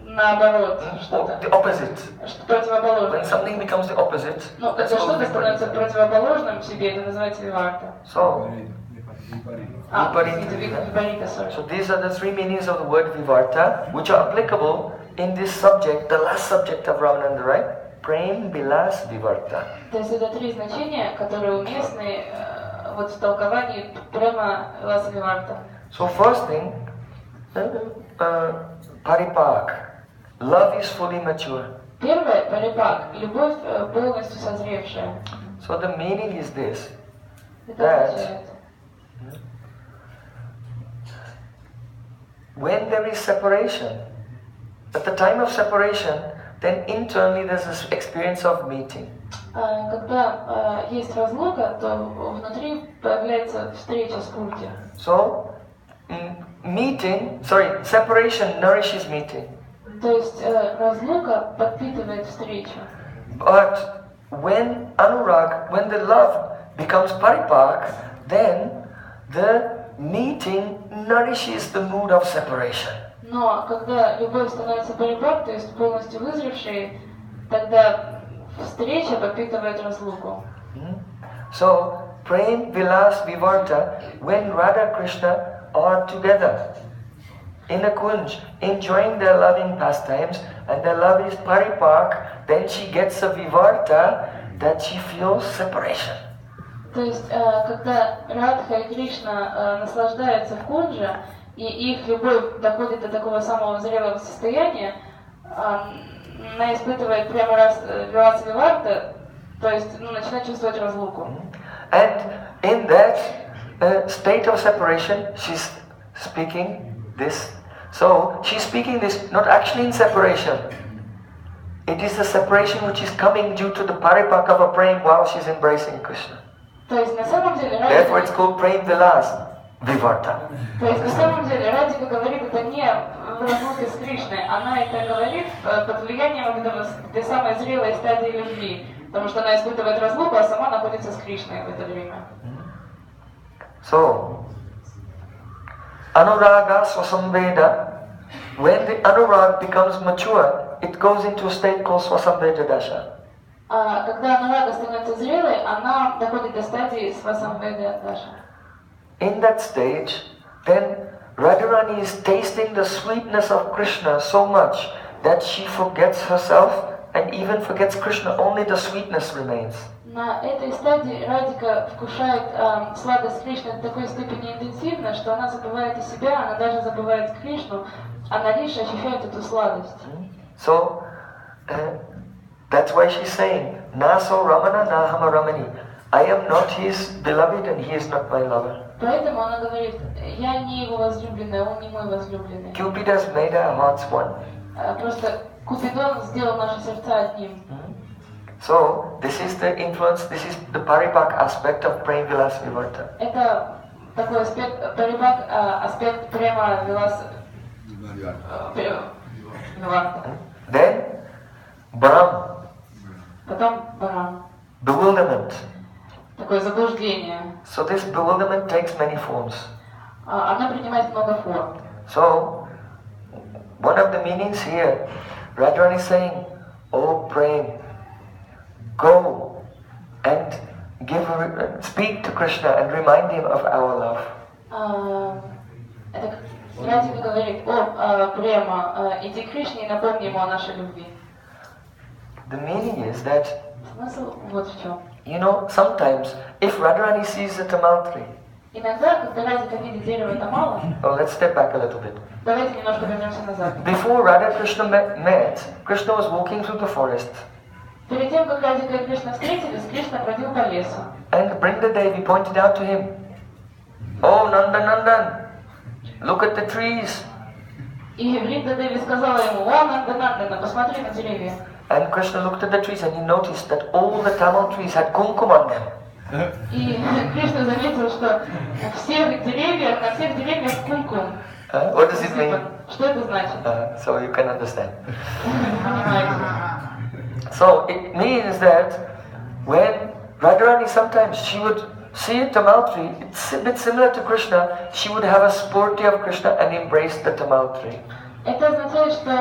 наоборот, or что-то, the opposite. что противоположное. When something becomes the opposite, Ну, that's когда called что-то становится Viparita. противоположным себе, это называется виварта. So, Извините, виварита, sorry. so these are the three meanings of the word Vivarta, which are applicable in this subject, the last subject of Ramanand, right? Prem Vilas Vivarta. То есть это три значения, которые уместны вот в толковании према Виласа Виварта. So first thing, Paripak. Love is fully mature. Первое – парипак, любовь полностью созревшая. So the meaning is this. Это означает, When there is separation, at the time of separation, then internally there's this experience of meeting. когда есть разлука, то внутри появляется встреча с Пурти. So, separation nourishes meeting. То есть разлука подпитывает встречу. But when anurag, when the love becomes paripak, then the meeting nourishes the mood of separation. Но когда любовь становится парипак, то есть полностью вызревшей, тогда встреча подпитывает разлуку. So, Prem Vilas Vivarta, when Radha Krishna are together in a kunj, enjoying their loving pastimes, and their love is paripak, then she gets a vivarta that she feels separation. То есть, когда Радха и Кришна наслаждаются в кунже, и их любовь доходит до такого самого зрелого состояния, она испытывает прямо Виласа Виварта, то есть начинает чувствовать разлуку. And in that state of separation, she's speaking this. So, she's speaking this not actually in separation. It is a separation which is coming due to the paripak of a prem while she's embracing Krishna. То есть на самом деле Therefore it's called Prem Vilas Vivarta. То есть на самом деле Радика говорит это не в разлуке с Кришной, она это говорит под влиянием вот этого, той самой зрелой стадии любви, потому что она испытывает разлуку, а сама находится с Кришной в это время. So, Anuraga Swasamveda, when the Anurag becomes mature, it goes into a state called Swasamveda Dasha. Когда Анурага становится зрелой, она доходит до стадии Свасамведы Даша. In that stage, then Radharani is tasting the sweetness of Krishna so much that she forgets herself and even forgets Krishna, only the sweetness remains. На этой стадии Радика вкушает сладость Кришны до такой степени интенсивно, что она забывает и себя, она даже забывает Кришну, она лишь ощущает эту сладость. So, that's why she's saying, Naso Ramana Nahama Ramani. I am not his beloved and he is not my lover. Поэтому она говорит, я не его возлюбленная, он не мой возлюбленный. Cupid has made our hearts one. Просто Купидон сделал наши сердца одним. So, this is the influence, this is the paripak aspect of Prem Vilas Vivarta. Это такой аспект, парибак, аспект према Виласа Виварта. Then, Brahm. Потом Барам. bewilderment. такое заблуждение. So this bewilderment takes many forms. Оно принимает много форм. So, one of the meanings here, Radharani is saying, "Oh Prem, go and speak to Krishna and remind him of our love." Это Радхика говорит: "О, Према, иди к Кришне и напомни ему о нашей любви." The meaning is that, Смысл вот в чем. you know, sometimes if Radharani sees a tamil tree, Иногда, когда Радхика видит дерево Тамала, let's step back a little bit. давайте немножко вернемся назад. Before Radha Krishna met, Krishna was walking through the forest, Перед тем, как Радхика и Кришна встретились, Кришна бродил по лесу. and Brinda Devi pointed out to him, "Oh Nandan, Nandan, look at the trees." И Вринда Деви сказала ему: "О, Нанда, посмотри на деревья." And Krishna looked at the trees and he noticed that all the tamil trees had kumkum on them. И Кришна заметил, что на всех деревьях кумкум. What does it mean? Что это значит? So you can understand. Понимаете? So it means that when Radharani sometimes she would see a tamil tree, it's a bit similar to Krishna, she would have a spurti of Krishna and embrace the tamil tree. Это означает, что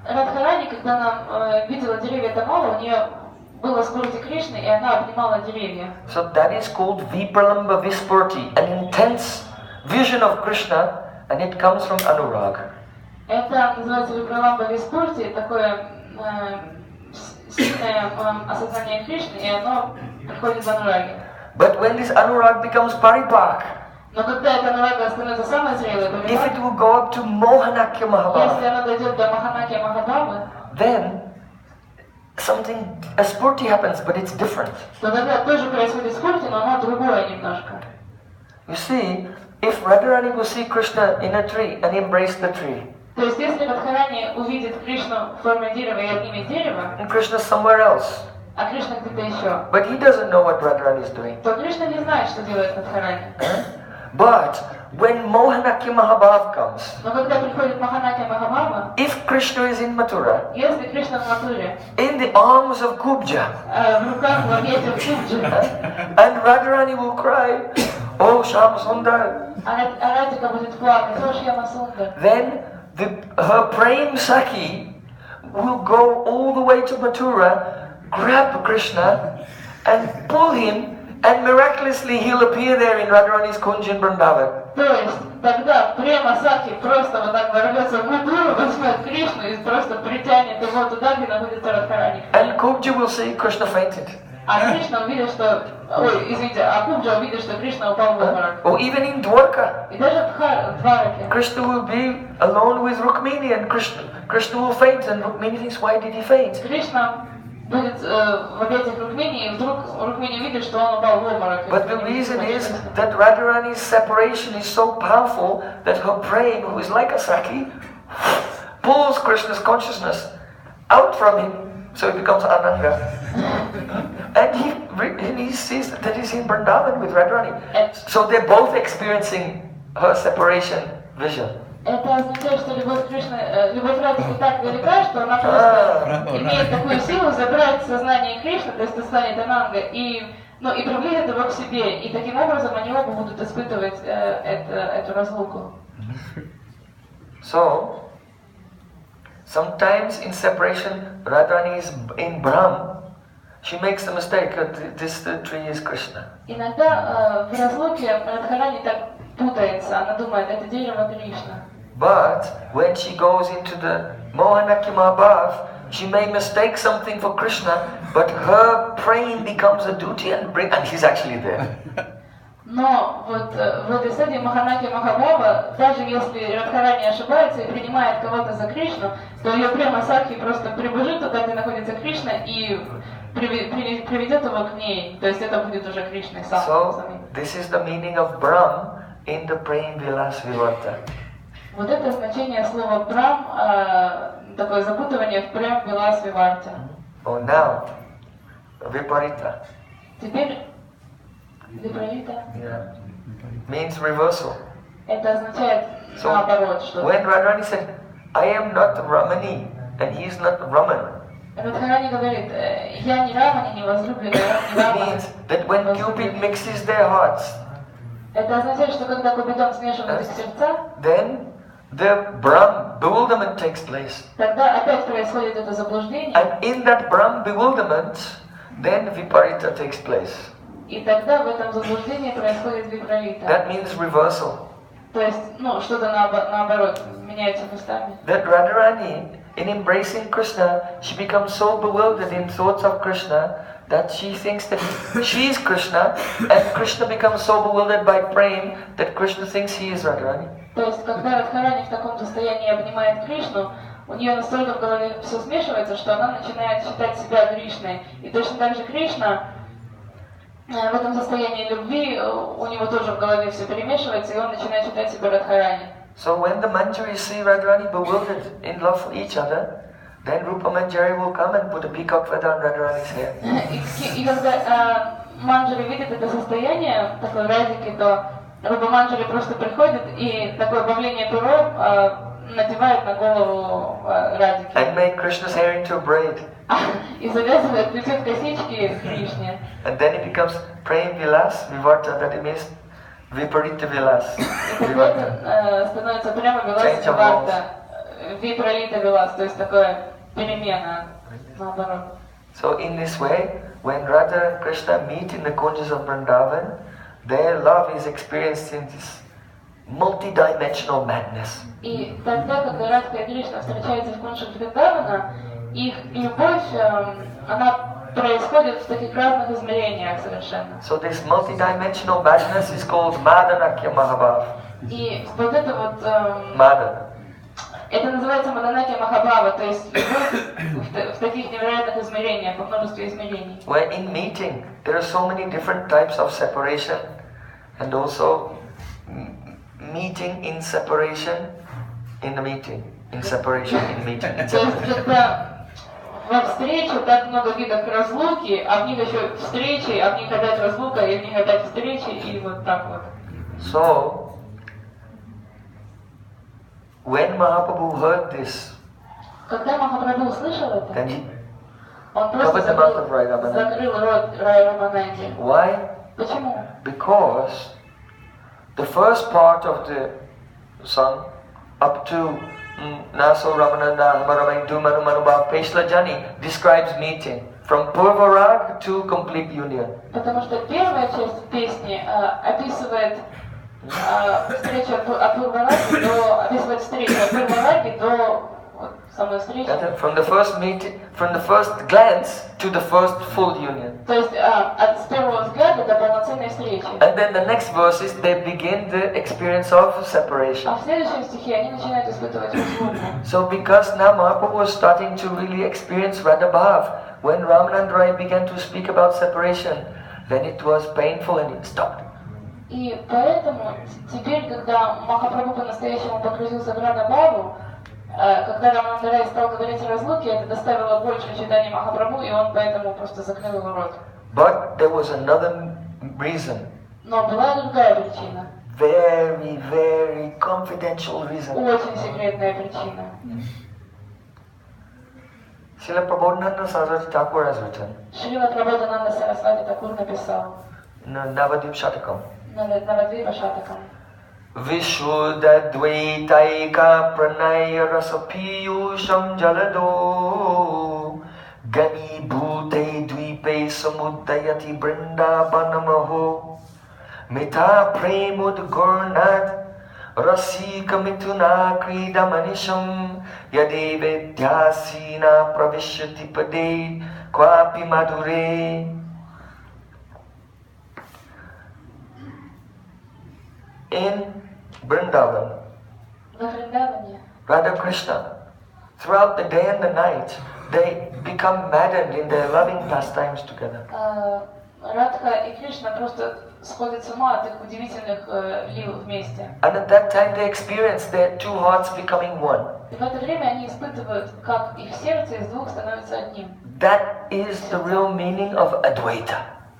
Радхарани, когда она видела деревья Тамала, у нее было спурти Кришны, и она обнимала деревья. So that is called Vipralamba Vispurti, an intense vision of Krishna, and it comes from Anurag. Это называется Випраламба Виспурти, такое сильное осознание Кришны, и оно приходит в Анураге. But when this Anurag becomes Paripak, Но когда эта Анурага становится самой зрелой, if it will go up to Mohanakya если Mahabharata, она дойдет до Маханаки Махабхавы, then a spurti happens, but it's different. то тогда тоже происходит спурти, но оно другое немножко. You see, if Radharani will see Krishna in a tree and embrace the tree, То есть, если Радхарани увидит Кришну в форме дерева и обнимет дерево, and Krishna is somewhere else, а Кришна где-то еще, but he doesn't know what Radharani is doing. то Кришна не знает, что делает Радхарани. But when Mohanakya Mahabhav comes, Но когда приходит Маханаки Махабхава, if Krishna is in Mathura, если Кришна в Матуре, in the arms of Kubja, в руках в объятии Кубджи, and Radharani will cry, "Oh Sham Sundar," а Радхика будет плакать: "О, Шьяма Сундар", then her Prem Sakhi will go all the way to Mathura, grab Krishna, and pull him, and miraculously he'll appear there in Radharani's Kunj in Vrindavan. То есть, тогда Према Сахи просто вот так ворвется в Матуру, возьмет Кришну и просто притянет его туда, где находится Радхарани. And Kubja will say Krishna fainted. А Кришна увидит, что... Ой, извините, а Кубджа увидит, что Кришна упал в обморок. Or even in Dwarka, И даже в Двараке. Krishna will be alone with Rukmini, and Krishna will faint, and Rukmini thinks, "Why did he faint?" Кришна будет в объятиях Рукмини, и вдруг Рукмини видит, что он упал в обморок. But the reason is that Radharani's separation is so powerful that her Prem, who is like a Sakhi, pulls Krishna's consciousness out from him, so he becomes Ananga. And he sees that he's in Vrindavan with Radharani. So they're both experiencing her separation vision. Это означает, что любовь Кришны, любовь Радхики так велика, что она просто имеет такую силу забрать сознание Кришны, то есть сознание Тананга, и привлечь его к себе. И таким образом они оба будут испытывать эту разлуку. So, sometimes in separation, Radharani is in Brahm. She makes the mistake that this tree is Krishna. Иногда в разлуке Радхарани так путается, она думает, это дерево Кришна. But when she goes into the Mohanakya Mahabhav, she may mistake something for Krishna, but her praying becomes a duty and she's actually there. Но вот в этой стадии Маханаки Махабхава, даже если Радхарани ошибается и принимает кого-то за Кришну, то ее Према Сакхи просто прибежит туда, где находится Кришна, и приведет его к ней. То есть это будет уже Кришной сам. So, this is the meaning of Brahm in the Prem Vilas Vivarta. Вот это значение слова Брам, такое запутывание в Прем Вилас Виварте. Oh, now, Viparita. Теперь Випарита. Yeah. Means reversal. Это означает So, наоборот, что... when Radharani said, "I am not Ramani and he is not Raman," Радхарани говорит, я не Рамани, не возлюбленная, не It Рама. means that when Cupid mixes their hearts, Это означает, что когда Купидон смешивает их сердца, then the Brahm bewilderment takes place. тогда опять происходит это заблуждение, And in that Brahm bewilderment, then Viparita takes place. и тогда в этом заблуждении происходит випралита. That means reversal. То есть, что-то наоборот, меняется местами. That Radharani, in embracing Krishna, she becomes so bewildered in thoughts of Krishna that she thinks that she is Krishna, and Krishna becomes so bewildered by praying that Krishna thinks he is Radharani. То есть, когда Радхарани в таком состоянии обнимает Кришну, у нее настолько в голове все смешивается, что она начинает считать себя Кришной. И точно так же Кришна в этом состоянии любви, у него тоже в голове все перемешивается, и он начинает считать себя Радхарани. So when the Manjaris see Radharani bewildered in love for each other, then Rupa Manjari will come and put a peacock feather on Radharani's hair. И когда Манджари видит это состояние, такой радики, то Рупа Манджари просто приходит и такое бавление перо надевает на голову радики. And make Krishna's hair into a braid. И завязывает, плетет косички Кришне. And then it becomes Prem Vilas, Vivarta, that it means Viparita Vilas. И тогда это становится прямо Вилас Виварта, Випралита Вилас, то есть такое перемена, наоборот. So in this way, when Radha and Krishna meet in the kunjas of Vrindavan, their love is experienced in this multi-dimensional madness. И тогда, когда Радха и Кришна встречаются в кунжах Вриндавана, их любовь, она происходит в таких разных измерениях совершенно. So this multi-dimensional madness is called Madanakya Mahabhav. И вот это вот, Madan. это называется Маданакия Махабхава, то есть любовь в таких невероятных измерениях, во множестве измерений. Where in meeting, there are so many different types of separation, and also meeting in separation in the meeting, in separation in meeting. In То есть, separation. когда во встрече так много видов разлуки, а в них еще встречи, а в них опять разлука, и в них опять встречи, и вот так вот. So, when Mahaprabhu heard this, Когда Махапрабху услышал это, then he он covered просто the mouth of Raya. закрыл рот Рая Рамананде. Why? Почему? Because the first part of the song, up to Naso Ramananda Hamaramayindu Manu Manubhav Peshla Jani, describes meeting from Purvarag to complete union. Потому что первая часть песни описывает встречу от Пурвараги до описывает встречу от Пурвараги до самой встречи. From the first meeting, from the first glance to the first full union. То есть с первого взгляда до полноценной встречи. And then the next verses, they begin the experience of separation. А в следующем стихе они начинают испытывать разлуку. So because now Mahaprabhu was starting to really experience Radha Bhav, when Ramanand Rai began to speak about separation, then it was painful and it stopped. И поэтому теперь, когда Махапрабху по-настоящему погрузился в Рада Бхаву, когда Рамананда Рай стал говорить о разлуке, это доставило больше читания Махапрабху, и он поэтому просто закрыл его рот. But there was another reason, Но была другая причина, very, very confidential reason. очень секретная причина. Srila Prabodhananda Saraswati Thakur has written Шрила Прабодхананда Сарасвати Такур написал in Navadvip Shatakam, Навадвипа Шатакам. Vishuddha Dvaitaika Pranaya Rasa Piyusham Jalado Gani Bhute Dvipe Samudayati Brindavanamaho Mita Premud Gurnat Rasika Mituna Krida Manisham Yadeve Dhyasina Pravishyati Pade Kwapi Madure. In Vrindavan, Во Вриндаване Radha Krishna, throughout the day and the night, they become maddened in their loving pastimes together. Радха и Кришна просто сходят с ума от их удивительных лил вместе. And at that time they experience their two hearts becoming one. И в это время они испытывают, как их сердце из двух становится одним. That is the real meaning of Advaita.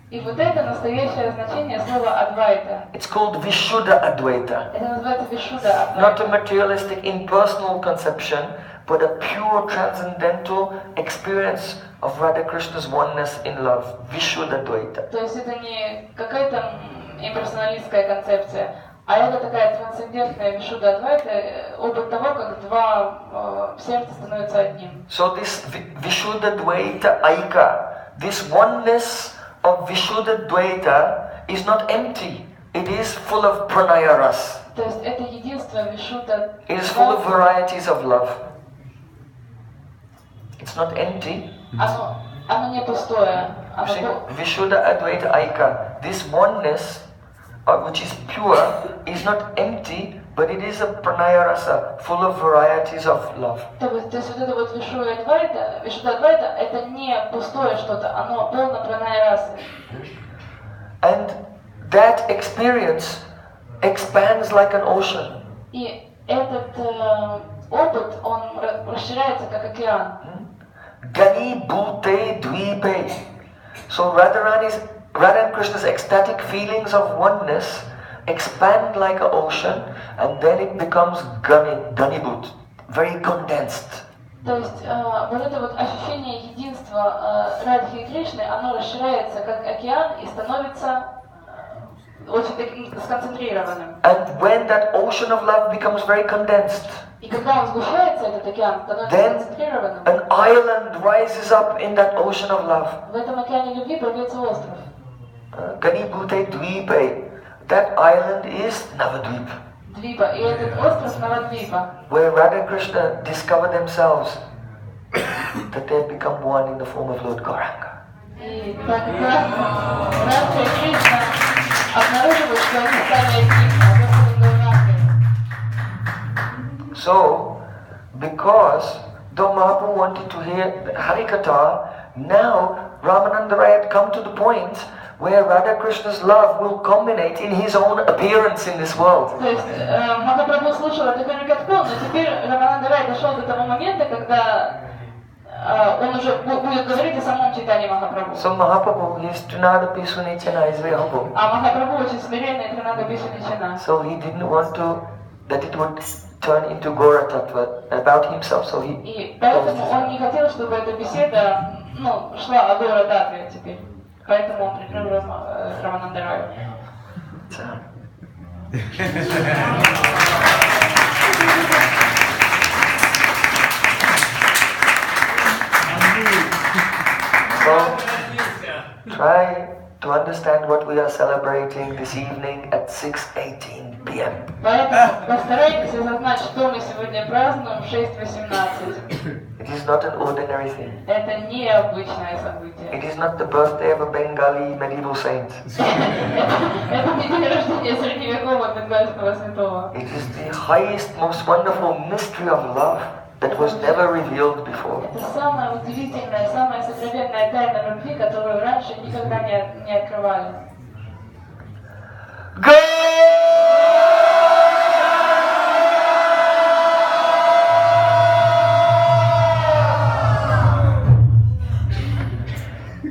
И вот это настоящее значение слова Адвайта. It's called Vishuddha Advaita. Это называется Вишуда Not Адвайта. a materialistic impersonal conception, but a pure transcendental experience of Radha Krishna's oneness in love, Vishuddha Dvaita. То есть это не какая-то имперсоналистская концепция, а это такая трансцендентная Вишудда Адвайта, опыт того, как два сердца становятся одним. So this Vishuddha Dvaita Aika, this oneness of Vishuddha Dvaita is not empty. It is full of pranaya ras. То есть это единство Вишудда. It is full of varieties of love. It's not empty. Оно не пустое. You see, Vishuddha Advaita Aika, this oneness, which is pure, is not empty, but it is a pranaya rasa, full of varieties of love. То есть вот это вот Вишудда Адвайта, это не пустое что-то, оно полно пранaya расы. And that experience expands like an ocean. И этот опыт, он расширяется как океан. Gani Bhute Dvipe. So Radha and Krishna's ecstatic feelings of oneness expand like an ocean, and then it becomes Ganibhut, very condensed. То есть вот это вот ощущение единства Радхи и Кришны, оно расширяется как океан и становится очень таким сконцентрированным. And when that ocean of love becomes very condensed, И когда он сгущается, этот океан становится then сконцентрированным, an island rises up in that ocean of love. в этом океане любви появится остров. Ganibhute Dvipe. That island is Navadvip, Двипа. И этот остров Навадвипа, where Radha and Krishna discover themselves that they have become one in the form of Lord Gauranga. и тогда Радха и Кришна обнаруживают, что они стали одним, Господом Гауранgai. So, because though Mahaprabhu wanted to hear Harikatha, now Ramanand had come to the point where Radha Krishna's love will culminate in his own appearance in this world. То есть Махапрабху слушал это Харикатху, но теперь Рамананда Рай дошел до того момента, когда он уже будет говорить о самом читании Махапрабху. So Mahaprabhu, he is Trinada Pisunichana, is very humble. А Махапрабху очень смиренный, Тринада Бишаничана. So he didn't want to, that it would turn into Gora Tattva about himself, so he... И поэтому он не хотел, чтобы эта беседа, шла о Гора Татве теперь. Поэтому он прикрыл Рамананда Раю. So, try to understand what we are celebrating this evening at 6:18 p.m. Поэтому постарайтесь осознать, что мы сегодня празднуем в 6:18. It is not an ordinary thing. Это необычное событие. It is not the birthday of a Bengali medieval saint. Это не день рождения средневекового бенгальского святого. It is the highest, most wonderful mystery of love that was never revealed before. Это самая удивительная, самая сокровенная тайна любви, которую раньше никогда не открывали.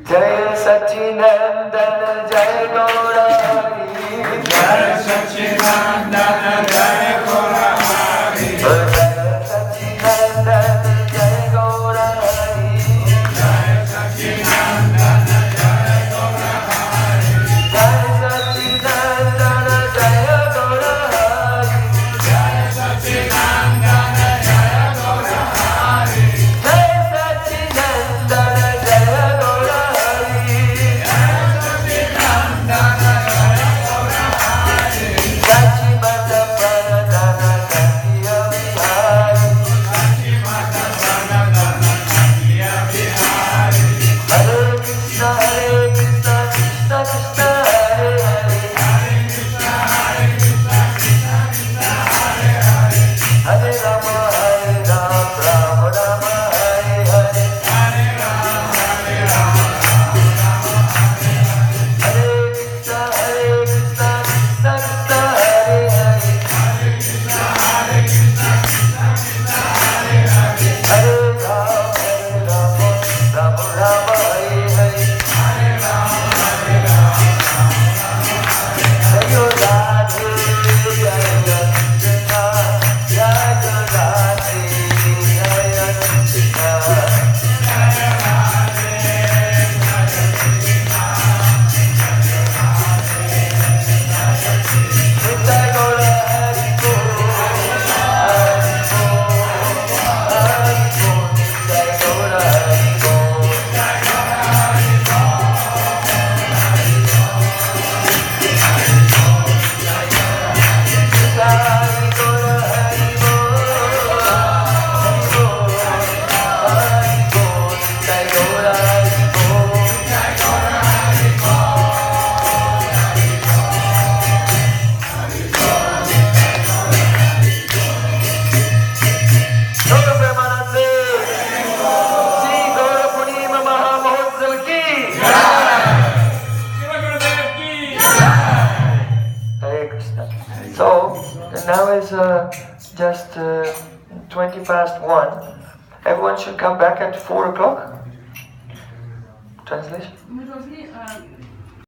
Jai Sachinandana Jai Gaurari, Jai Sachinandana Jai Gaurari, Jai Sachinandana Jai Gaurari, Jai Sachinandana Jai Gaurari, Gaura Premanande, Sri Gaura Purnima Mahamahotsav ki. Hare Krishna. So now is just 20 past 1. Everyone should come back at 4 o'clock. Translation? Мы должны